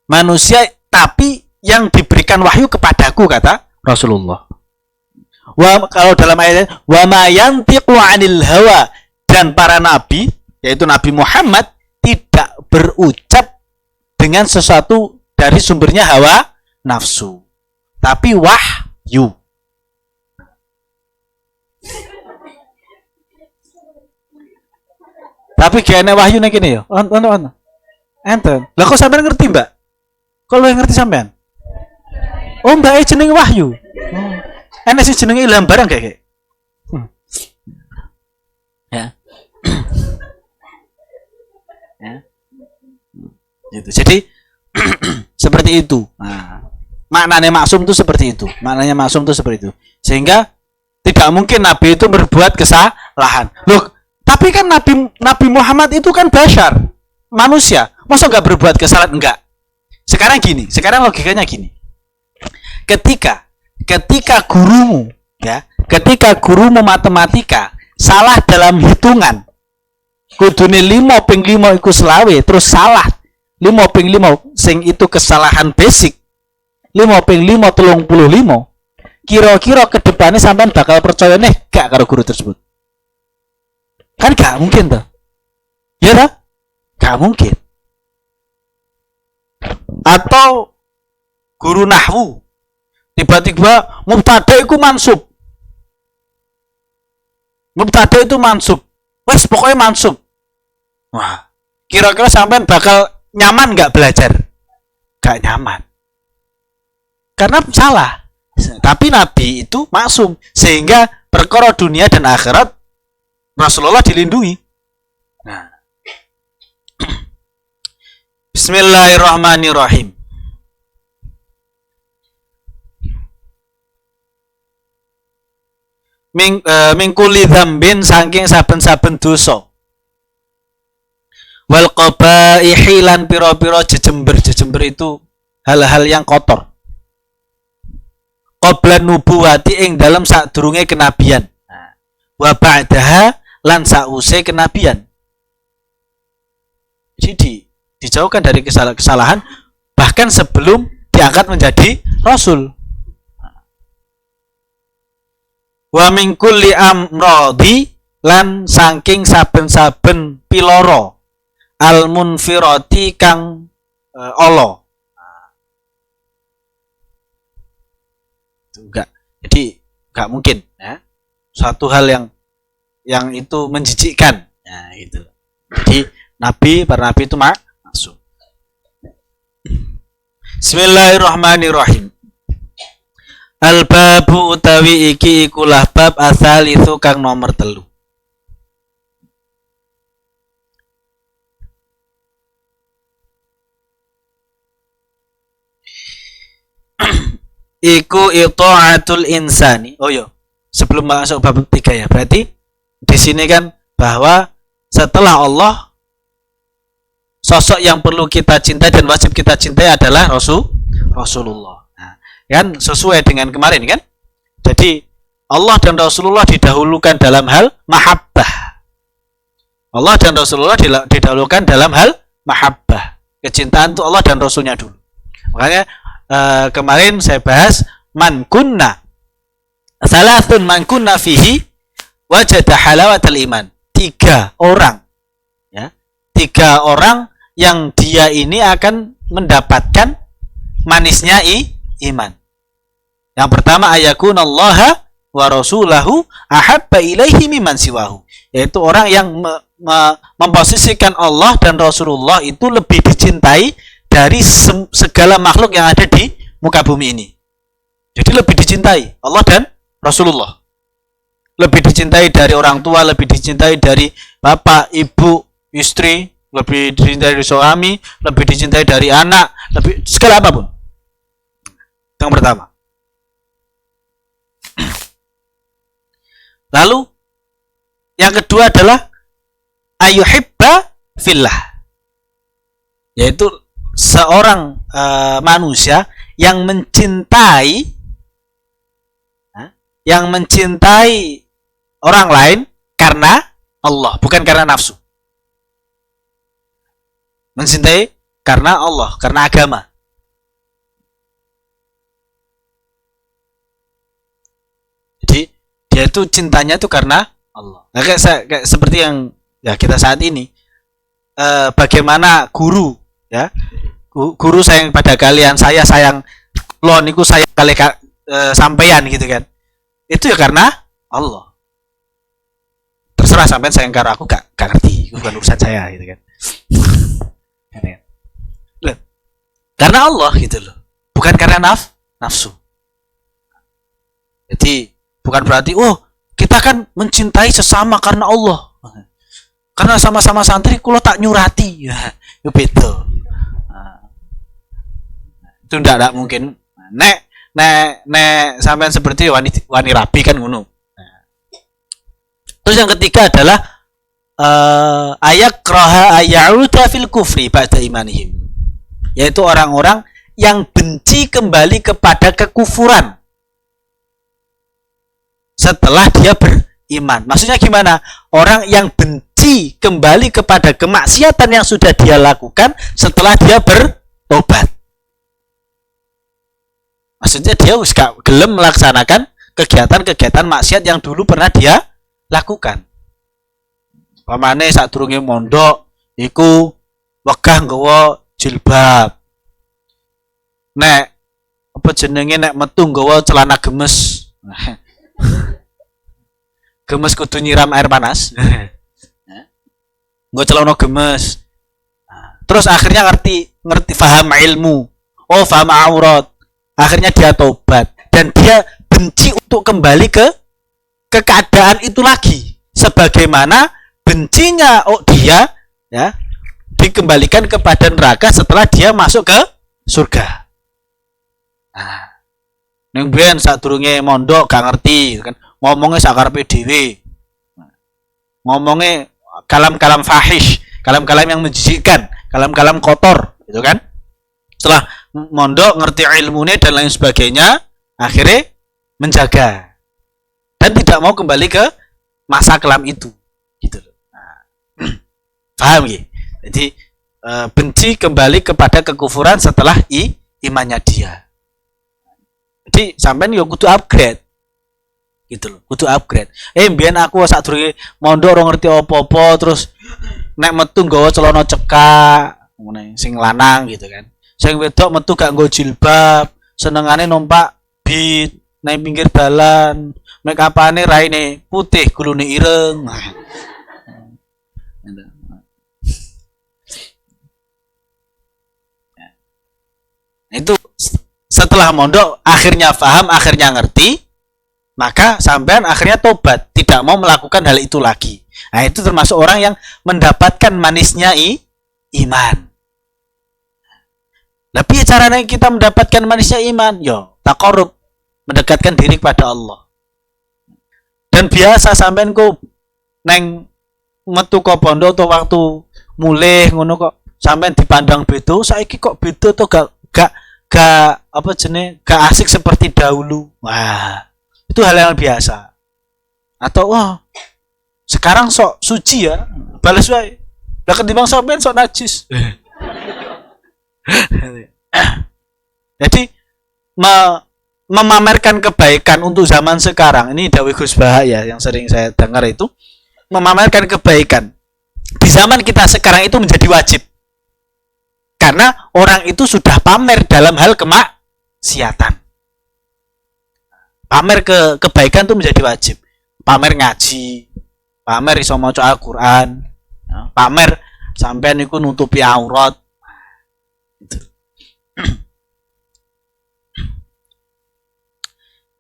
manusia tapi yang diberikan wahyu kepadaku, kata Rasulullah. Kalau dalam ayat wa ma yantiqu 'anil hawa, dan para nabi, yaitu Nabi Muhammad, tidak berucap dengan sesuatu dari sumbernya hawa nafsu, tapi wahyu. Tapi kayaknya wahyu nek ini ya. Ono. Enten. Lah kok sampean ngerti, Mbak? Kalau yang ngerti sampean? Oh, Mbak jenenge wahyu. Enak sih jenenge ilham barang kayak. Ya. Ya. Gitu. Jadi seperti itu. Nah, maknanya maksum itu seperti itu. Maknanya maksum itu seperti itu. Sehingga tidak mungkin Nabi itu berbuat kesalahan. Loh, tapi kan Nabi Muhammad itu kan bashar, manusia. Masa nggak berbuat kesalahan? Enggak. Sekarang logikanya gini. Ketika gurumu, ya, ketika gurumu matematika salah dalam hitungan, kudune 5 ping 5 iku selawe, terus salah 5 ping 5 sing itu kesalahan basic, 5 ping 5 35, kira-kira kedepannya sampean bakal percaya nih gak karo guru tersebut? Kan gak mungkin tuh, ya tak? Gak mungkin. Atau guru nahwu tiba-tiba mubtada itu mansub, mubtada itu mansub, wes pokoknya mansub. Wah, kira-kira sampean bakal nyaman gak belajar? Gak nyaman, karena salah. Tapi Nabi itu maksum, sehingga perkara dunia dan akhirat Rasulullah dilindungi. Nah, Bismillahirrahmanirrahim. Mingkuli dzambin saking saben-saben dosa. Wal qabaihi lan pira-pira jejember itu hal-hal yang kotor. Qabla nubuwati ing dalam sadurunge kenabian. Wa ba'daha lan sause kenabian. Jadi dijauhkan dari kesalahan bahkan sebelum diangkat menjadi rasul. Wa min kulli amradi lan saking saben-saben piloro al munfirati kang Allah. Enggak. Jadi enggak mungkin, ya. Suatu hal yang itu menjijikkan. Nah, gitu. Jadi para nabi itu masuk. Bismillahirrahmanirrahim. Al-babu utawi iki ikulah bab asal itu kang nomor 3. Iku ita'atul insani. Oh yo, sebelum masuk bab 3 ya. Berarti di sini kan bahwa setelah Allah, sosok yang perlu kita cintai dan wajib kita cintai adalah Rasulullah. Nah, kan sesuai dengan kemarin kan? Jadi Allah dan Rasulullah didahulukan dalam hal mahabbah. Allah dan Rasulullah didahulukan dalam hal mahabbah. Kecintaan untuk Allah dan Rasulnya dulu. Makanya kemarin saya bahas man kunna fihi wajada halawatal iman. 3 orang, ya, 3 orang yang dia ini akan mendapatkan manisnya iman. Yang pertama, ayakunallaha wa rasulahu ahabba ilaihi mimman siwahu, yaitu orang yang memposisikan Allah dan Rasulullah itu lebih dicintai dari segala makhluk yang ada di muka bumi ini. Jadi lebih dicintai Allah dan Rasulullah. Lebih dicintai dari orang tua, lebih dicintai dari bapak, ibu, istri, lebih dicintai dari suami, lebih dicintai dari anak, lebih segala apapun. Yang pertama. Lalu yang kedua adalah ayuhibba fillah, yaitu seorang manusia yang mencintai orang lain karena Allah, bukan karena nafsu. Mencintai karena Allah, karena agama. Jadi dia itu cintanya itu karena Allah. Nah, kayak seperti yang ya kita saat ini, bagaimana guru ya, guru sayang pada kalian, saya sayang lo niku sayang kali sampeyan gitu kan, itu ya karena Allah. Terserah sampean sayang karo aku gak ngerti, itu bukan urusan saya gitu kan. Loh, karena Allah gitu loh, bukan karena nafsu. Jadi bukan berarti kita kan mencintai sesama karena Allah. Karena sama-sama santri kulo tak nyurati. Ya, itu beda. Itu ndak mungkin. Nek sampean seperti wani rapi kan ngono. Terus yang ketiga adalah ayakraha ayyauda fil kufri ba'da imanihim. Yaitu orang-orang yang benci kembali kepada kekufuran setelah dia beriman. Maksudnya gimana? Orang yang benci kembali kepada kemaksiatan yang sudah dia lakukan setelah dia bertobat. Maksudnya dia gak gelem melaksanakan kegiatan-kegiatan maksiat yang dulu pernah dia lakukan. Pamane sadurunge mondok iku wegah nggawa jilbab. Nek apa jenenge nek metu nggawa celana gemes. Gemes kudu nyiram air panas. Nggo celana gemes. Terus akhirnya ngerti paham ilmu. Oh, paham aurat. Akhirnya dia tobat dan dia benci untuk kembali ke keadaan itu lagi. Sebagaimana bencinya dia ya dikembalikan kepada neraka setelah dia masuk ke surga. Nah, ning ben sadurunge mondok gak ngerti kan, ngomongnya sakarepe dhewe. Ngomongnya kalam-kalam fahish, kalam-kalam yang menjijikkan, kalam-kalam kotor, gitu kan? Setelah mondok ngerti ilmunya dan lain sebagainya, akhirnya menjaga dan tidak mau kembali ke masa kelam itu, gitu loh. Nah, paham gitu? Jadi benci kembali kepada kekufuran setelah imannya dia. Jadi sampean yo kudu upgrade. Gitu loh, kudu upgrade. Mbiyen aku sadurunge mondok ora ngerti apa-apa, terus nek metu nggawa celana cekak, ngene sing lanang gitu kan. Sing wedok metu gak nggo jilbab, senengane numpak beat nang pinggir dalan, make upane raine putih, gulune ireng. Itu setelah mondok akhirnya paham, akhirnya ngerti, maka sampean akhirnya tobat, tidak mau melakukan hal itu lagi. Nah, itu termasuk orang yang mendapatkan manisnya iman. Tapi caranya kita mendapatkan manisnya iman, taqarrub, mendekatkan diri kepada Allah. Dan biasa sampean ku neng metu ke pondok atau waktu mulih ngono kok sampean dipandang beda, saiki kok beda to gak apa jenis gak asik seperti dahulu. Wah, itu hal yang biasa. Atau sekarang sok suci ya, balas wae. Lah ketimbang sampean sok najis. Jadi memamerkan kebaikan untuk zaman sekarang ini dawuh Gus Bahaya yang sering saya dengar itu, memamerkan kebaikan di zaman kita sekarang itu menjadi wajib. Karena orang itu sudah pamer dalam hal kemaksiatan. Pamer kebaikan itu menjadi wajib. Pamer ngaji, pamer iso maca Al-Qur'an, pamer sampean iku nutupi aurat.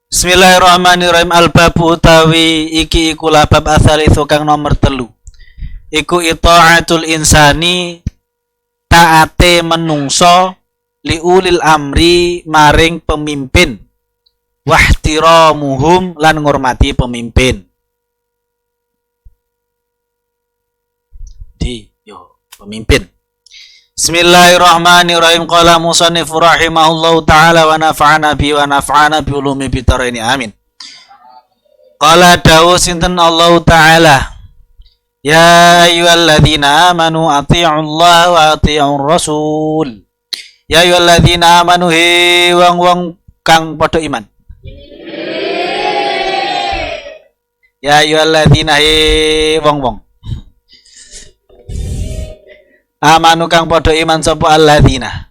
Bismillahirrahmanirrahim. Al-babu utawi iki iku bab asalitsu kang nomor 3. Iku ita'atul insani, taate menungso, liulil amri maring pemimpin, wahtiramuhum lan ngurmati pemimpin. Pemimpin. Bismillahirrahmanirrahim. Qala musannif rahimahullahu ta'ala wa nafa'ana bi wa nafa'ana bi ulumi bitaraini amin. Qala dawu sinten Allah ta'ala, ya ayyuhalladzina amanu athi'ullaha wa athi'ur rasul. Ya ayyuhalladzina amanu he wong-wong kang padha iman. Ya ayyuhalladzina wong-wong. Amanu kang padha iman sapa alladzina.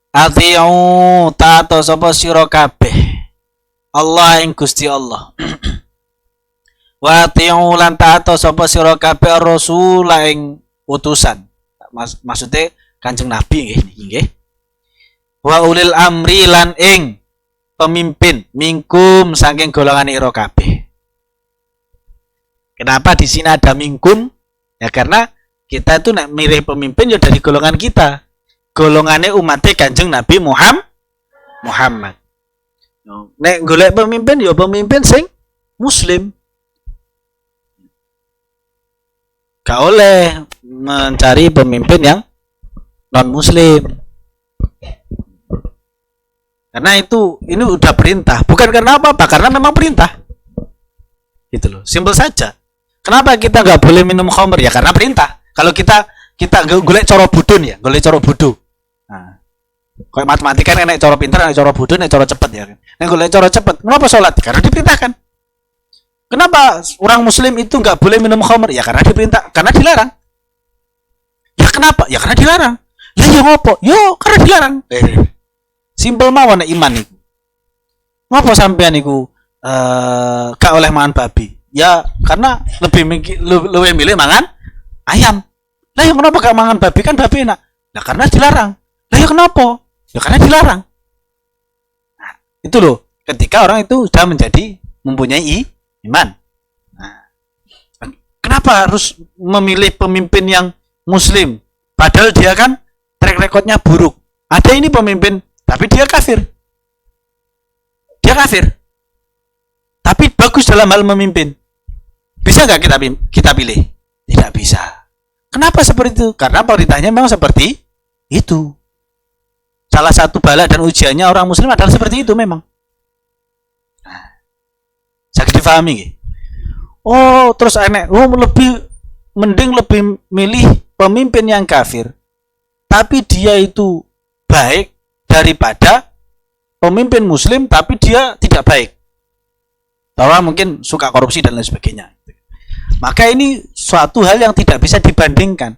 Ati'u ta'ata sapa sira kabeh. Allah ing Gusti Allah. Wa ati'u lan ta'ata sapa sira kabeh rasul ing utusan. Maksudnya Kanjeng Nabi nggih. Wa ulil amri lan ing pemimpin mingkum saking golongan ira kabeh. Kenapa di sini ada mingkum? Ya karena kita itu nak milih pemimpin ya dari golongan kita. Golongannya umatnya Kanjeng Nabi Muhammad. Nek golek pemimpin ya pemimpin sing muslim. Gak oleh mencari pemimpin yang non muslim. Karena ini udah perintah, bukan karena apa-apa, karena memang perintah. Gitu loh, simpel saja. Kenapa kita nggak boleh minum khamr? Ya karena perintah. Kalau kita golek coro budun ya, golek coro budu. Nah, kayak matematika kan nek coro pintar, nek coro budun, nek coro cepet ya. Nek golek coro cepet, kenapa sholat? Karena diperintahkan. Kenapa orang muslim itu nggak boleh minum khamr? Ya karena diperintah, karena dilarang. Ya kenapa? Ya karena dilarang. Lah ya ngopo? Yo karena dilarang. Simpel mawon iman niku. Ngopo sampean niku gak oleh mangan babi? Ya karena lebih milih mangan ayam. Lah ya kenapa gak mangan babi? Kan babi enak. Lah karena dilarang. Lah ya kenapa? Ya karena dilarang. Nah, itu loh, ketika orang itu sudah menjadi mempunyai iman. Nah, kenapa harus memilih pemimpin yang muslim? Padahal dia kan track recordnya buruk. Ada ini pemimpin, tapi dia kafir. Dia kafir. Tapi bagus dalam hal memimpin. Bisa nggak kita pilih? Tidak bisa. Kenapa seperti itu? Karena perintahnya memang seperti itu. Salah satu bala dan ujiannya orang muslim adalah seperti itu memang. Nah, saya difahami gitu. Oh, terus aneh. Oh, mending lebih milih pemimpin yang kafir. Tapi dia itu baik daripada pemimpin muslim tapi dia tidak baik. Bahwa mungkin suka korupsi dan lain sebagainya. Maka ini suatu hal yang tidak bisa dibandingkan.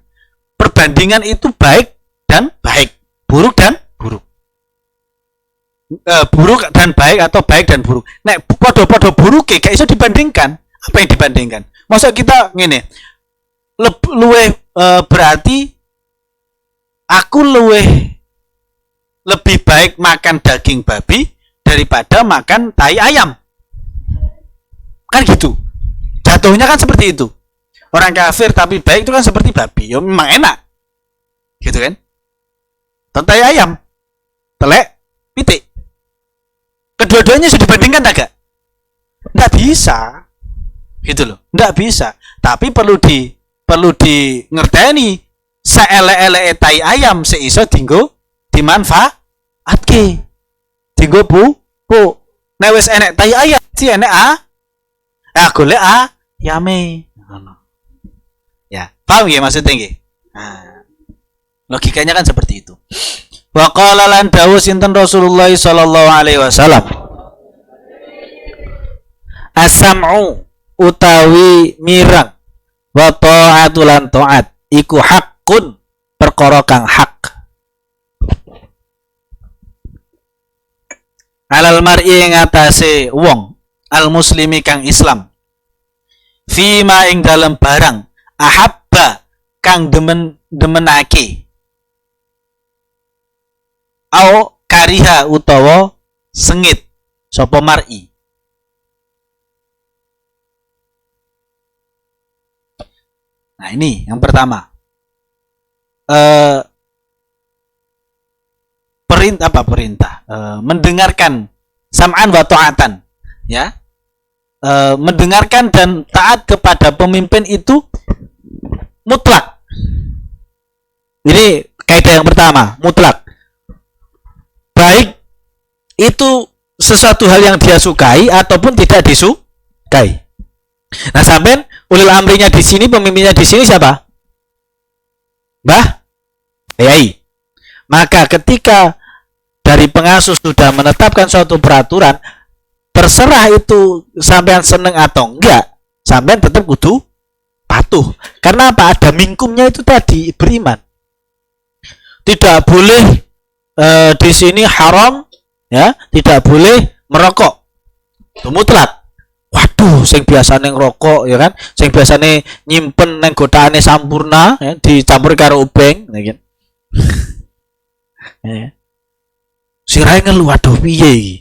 Perbandingan itu baik dan baik, buruk dan buruk. Buruk dan baik atau baik dan buruk. Nek podo-podo buruk gak iso dibandingkan. Apa yang dibandingkan? Masa kita ngene. Berarti aku lebih baik makan daging babi daripada makan tai ayam. Kan gitu. Jatuhnya kan seperti itu. Orang kafir tapi baik itu kan seperti babi. Ya memang enak. Gitu kan? Tai ayam. Telek, pitik. Kedua-duanya sudah dibandingkan agak? Nggak bisa. Gitu loh. Nggak bisa. Tapi perlu ngerteni saele-ele tai ayam seiso dinggo dimanfaatke. Dinggo bu. Nek wis enek tai ayam, si enek golek yame. Ya, paham ya maksudnya nggih? Nah, logikanya kan seperti itu. Wa qala lan dawu sinten Rasulullah sallallahu alaihi wasallam. As-sam'u utawi mirang wa ta'atu lan ta'at iku hakun perkara kang hak. Alal mar'i ing atase wong al muslimi kang Islam. Fima ing dalam barang ahabba kang demenake au kariha utawa sengit sapa mar'i. Nah ini yang pertama. Perintah mendengarkan sam'an wa ta'atan, ya. Mendengarkan dan taat kepada pemimpin itu mutlak. Ini kaidah yang pertama, mutlak. Baik itu sesuatu hal yang dia sukai ataupun tidak disukai. Nah, sampean ulil amrinya di sini, pemimpinnya di sini siapa? Mbah Yai. Maka ketika dari pengasuh sudah menetapkan suatu peraturan terserah itu sampean seneng atau enggak, sampean tetap kudu patuh. Karena apa? Ada mingkumnya itu tadi, beriman. Tidak boleh di sini haram, ya, tidak boleh merokok. Itu mutlak. Waduh, sing biasane ngerokok ya kan, sing biasane nyimpen nang gotaane sampurna ya, dicampur karo ubeng ya kan. Ya. Sirahe ngeluh, waduh piye iki.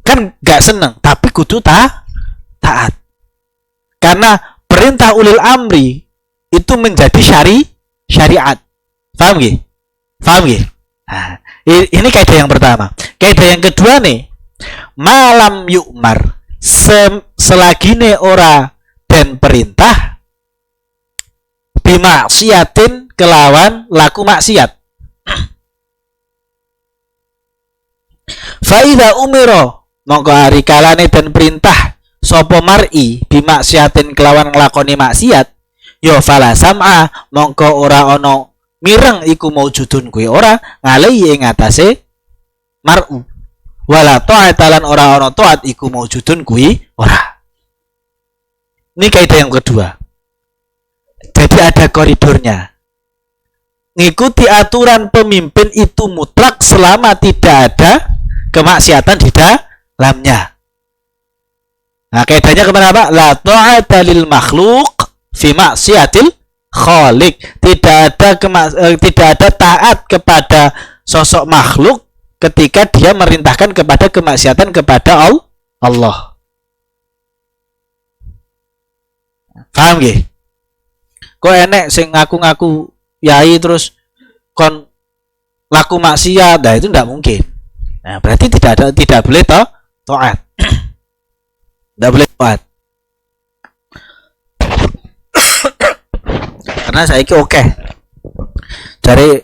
Kan gak seneng, tapi kudu taat. Karena perintah ulil amri itu menjadi syariat. Paham nggih? Paham nggih? Nah, ini kaidah yang pertama. Kaidah yang kedua nih, malam yukmar, selagine ora dan perintah bimaksiatin kelawan laku maksiat. Faida umiro mongko hari kalane dan perintah sopo mar'i bimaksiatin kelawan nglakoni maksiat, yo fala sam'a mongko ora ono mireng iku maujudun kuwi ora ngalai ing atase mar'u. Wala ta'atalan ora ono taat iku maujudun kuwi ora. Ini kaidah yang kedua. Jadi ada koridornya. Ngikuti aturan pemimpin itu mutlak selama tidak ada kemaksiatan di dalamnya. Nah, kaidahnya kemana Pak? La ta'ata lil makhluk fi maksiatil khaliq. Tidak ada taat kepada sosok makhluk ketika dia merintahkan kepada kemaksiatan kepada Allah. Paham nggih? Kok enek sing ngaku-ngaku yai terus kon laku maksiat, nah itu tidak mungkin. Nah, berarti tidak boleh taat. Tidak boleh taat. Karena saya iki oke. Cari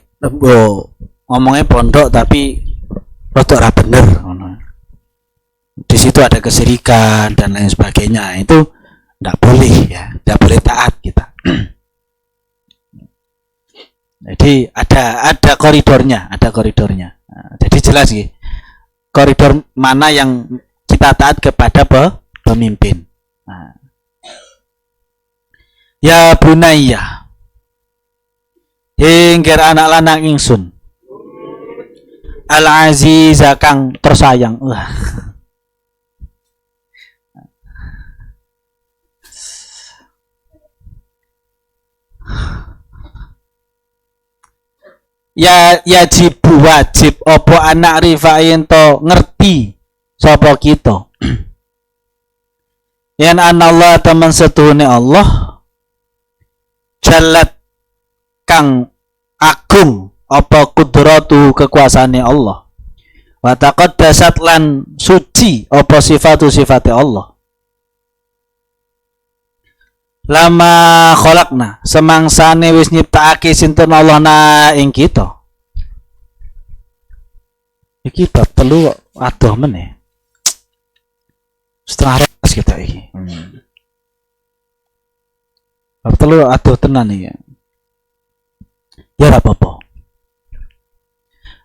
ngomongnya pondok tapi rodok ora bener. Di situ ada kesirikan dan lain sebagainya. Itu tidak boleh ya, tidak boleh taat kita. Jadi ada koridornya, Nah, jadi jelas sih koridor mana yang kita taat kepada pemimpin. Nah. Ya bunayya, hinggar anak lanang ingsun, al-aziza kang tersayang. Ya wajib opo anak rifain to ngerti sapa kita. Yan anallah teman setuhune Allah jalat kang agung apa kudratu kekuasaane Allah. Wa taqaddasat lan suci apa sifate Allah. Lama kholakna semangsane wis nyiptakake sinten Allah na ing kita. Iki bab telu adoh meneh. Setengah ras kita iki. Bab telu adoh tenan iki. Ya ora apa-apa.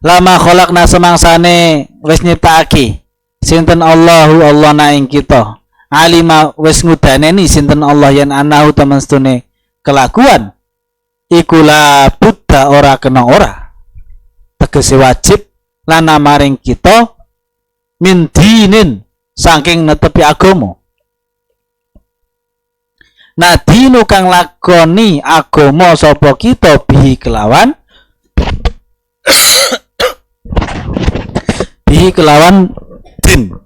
Lama kholakna semangsane wis nyiptakake sinten Allahu Allah na ing kita. Alima wis ngudaneni sinten Allah yen anahu temen stune kelakuan iku la buddha ora kena ora tegese wajib lana maring kita min dinin saking netepi agama. Nah dinu kang lakoni agama sapa kita bihi kelawan din.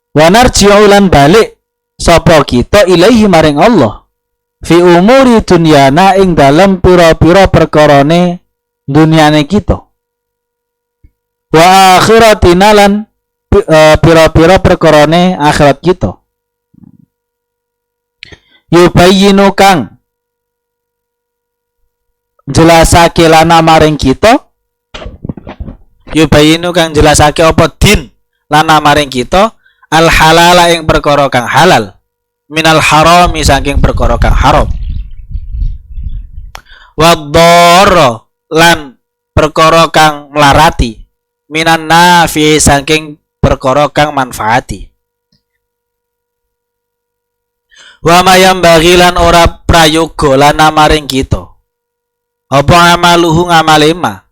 Wanarji'u lan balik sapa kita ilaihi maring Allah fi umuri dunyana ing dalam pira-pira perkarane dunyane kita wa akhiratina lan pira-pira perkarane akhirat kita yubayyinu kang jelasake lana maring kita yubayyinu kang jelasake apa din lana maring kita al halala ing perkara kang halal minal harami saking perkara kang haram wa dharra lan perkara kang melarati minan nafi saking perkara kang manfaati. Wa mayam bagilan ora prayoga lan maring kita. Apa amaluhu ngamalema?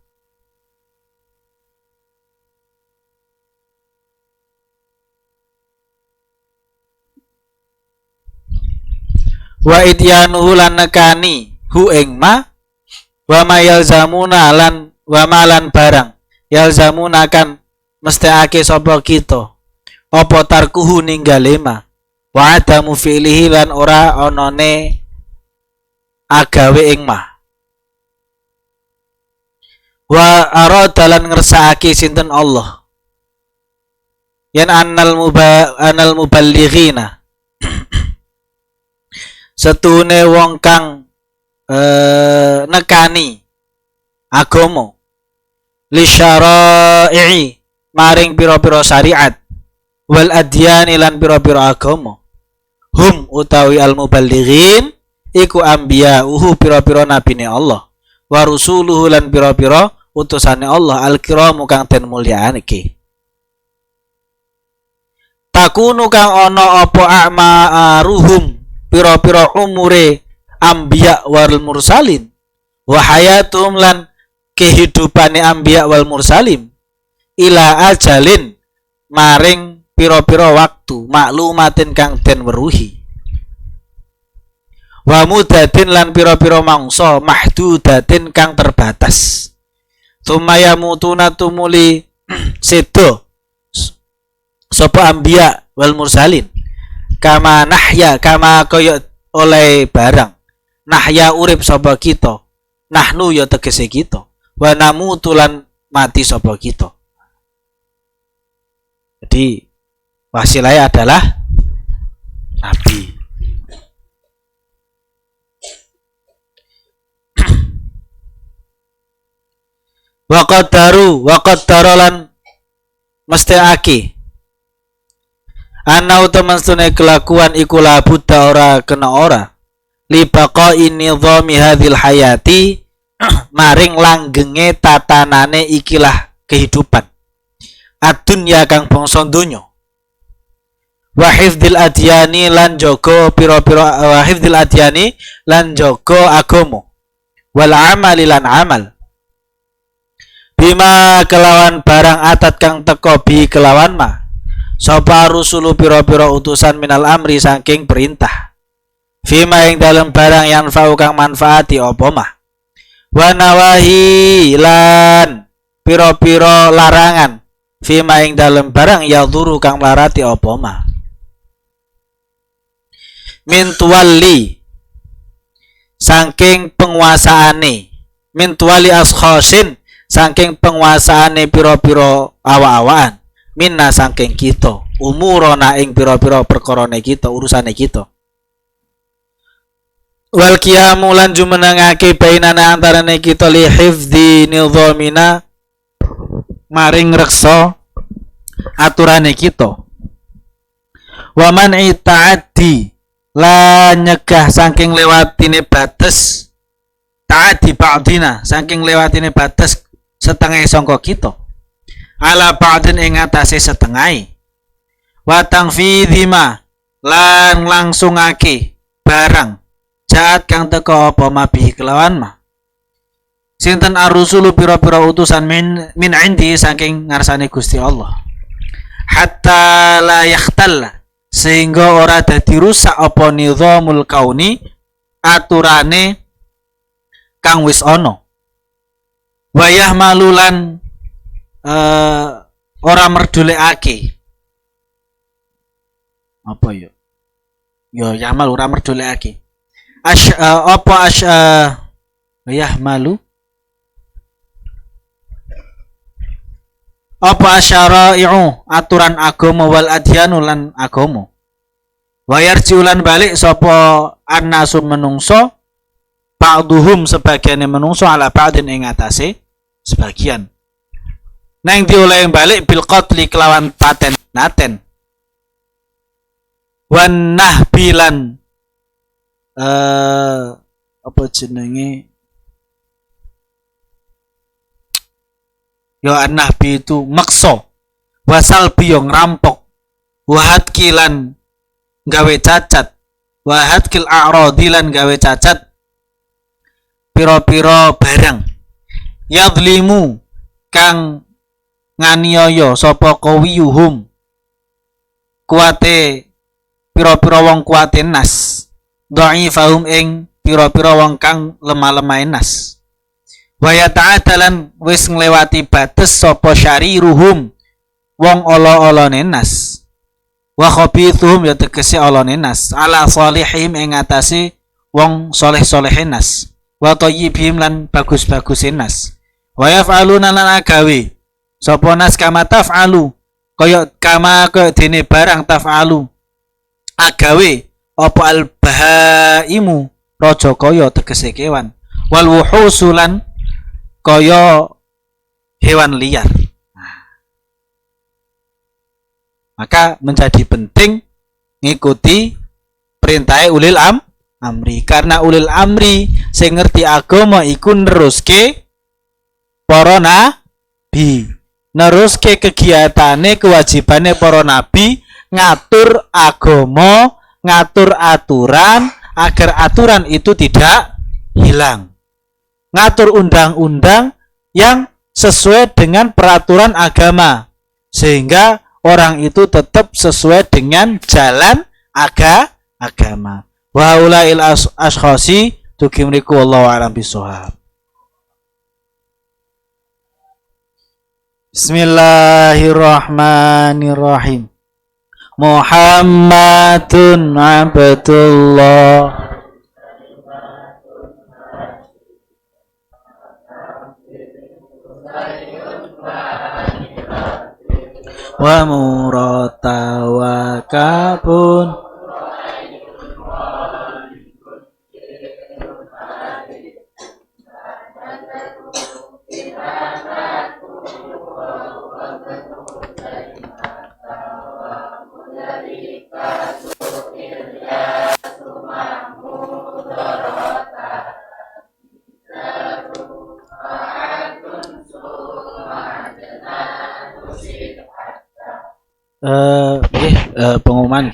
Wa idyanuhu lan nekani hu ing ma wa mayalzamuna lan wa malan barang yalzamuna kan mestiake sapa kita apa tarkuhu ninggale ma wa adamu fi'lihi lan ora onone agawe ing ma wa arada lan ngersakake sinten Allah yen anal muballighina setune wong kang nekani agama li syara'i maring pira-pira syariat wal adyani lan pira-pira agama hum utawi al muballighin iku anbiya'uhu pira-pira nabine Allah wa rusuluhu lan pira-pira utusane Allah al kiramu kang den mulyaake takunu kang ana apa a'maruhum pira-pira umure anbiya wal mursalin wa hayatum lan kehidupane anbiya wal mursalin ila ajalin maring pira-pira waktu maklumatin kang den weruhi wa mudatin lan pira-pira mangsa mahdudatin kang terbatas sumaya mutuna tumuli sedo sapa anbiya wal mursalin kama nahya kama kaya oleh barang nahya urip sapa kita nahnu ya tegese kita wa namutu lan mati sapa kita. Jadi wasilahnya adalah nabi. Wa qaddaru lan mestiake ana utamastune kelakuan iku la buddha ora kena ora li baqa'i nizami hadhil hayati maring langgenge tatanane ikilah kehidupan adunya kang bangsa donya wa hifdzil adyani lan jaga pira-pira wa hifdzil adyani lan jaga agama wal amali lan amal bima kelawan barang atat kang teko bi kelawan ma sapa rusulu pira-pira utusan minal amri saking perintah fima ing dalam barang yang fau kang manfaati apa mah wa nawahi lan pira-pira larangan fima ing dalam barang yadhuru kang larati apa mah min tuwalli saking penguasaane min tuwalli askhasin saking penguasaane pira-pira awa-awaan minna saking kita umurana ing pira-pira perkarane kita urusane kita wal qiyamu lan jumenengake bainana antarane kita li hifdzi nizamina maring reksa aturane kita wa man'i ta'addi lan nyegah saking lewatine batas ta'addi ba'dina saking lewatine batas setengah sangka kita ala ba'din ing atase setengah wa tangfidhi ma lan langsungake barang jaat kang teko apa mabihi kelawan ma sinten ar-rusulu pira-pira utusan min indi saking ngarsane Gusti Allah hatta la yakhtalla sehingga ora dadi rusak apa nizamul kauni aturane kang wis ana wayah malulan ora merdolekake apa ya yamal ora merdolekake yahmalu apa asyara'i'u aturan agama wal adyanu lan agama wa yarji'ulan balik sapa annasu menungso ba'duhum sebagiane menungso ala ba'din ing atase sebagian nang dioleh balik bil qatli kelawan paten naten wan nahbilan apa jenenge ya nabi itu makso, wasal biyong rampok, wahat kilan gawe cacat, wahat kil a'radilan gawe cacat piro-piro barang, yadlimu kang nganiaya sapa kawiyuhum kuate piro-piro wong kuate nas, dhaifahum ing piro-piro wong kang lemah-lemah nas, wa yata'adalan wis nglewati bates sapa syariruhum wong ala-alane nas, wa khabithuhum ya tegese alane nas, ala salihim ing atase wong saleh-salehe nas, wa thayyibihim lan bagus-baguse nas, wa yaf'aluna lan agawe sapa nas kama taf'alu kaya dene barang taf'alu agawe apa al bahaimu raja kaya tegese kewan, wal wuhusulan kaya hewan liar. Maka menjadi penting ngikuti perintah ulil amri, karena ulil amri sing ngerti agama iku neruske para nabi, neruske kegiatane kewajibane para nabi ngatur agama, ngatur aturan agar aturan itu tidak hilang, ngatur undang-undang yang sesuai dengan peraturan agama sehingga orang itu tetap sesuai dengan jalan agama. Wa ulail ashkhasi tukimriku wallahu a'lam bishawab. Bismillahirrahmanirrahim. Muhammadun abdullah wa murata wa kabun pengumuman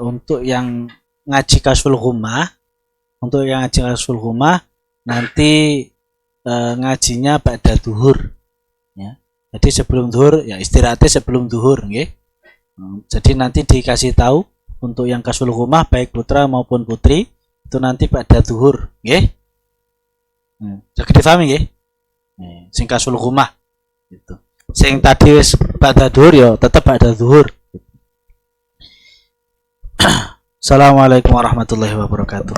untuk yang ngaji Kasful Ghummah, nanti ngajinya pada duhur ya. Jadi sebelum duhur ya istirahatnya sebelum duhur nggih. Jadi nanti dikasih tahu untuk yang Kasful Ghummah baik putra maupun putri itu nanti pada duhur nggih. Jadi difahami nggih. Sing Kasful Ghummah gitu. Sing tadi wis pada duhur ya tetap pada duhur. Assalamualaikum warahmatullahi wabarakatuh.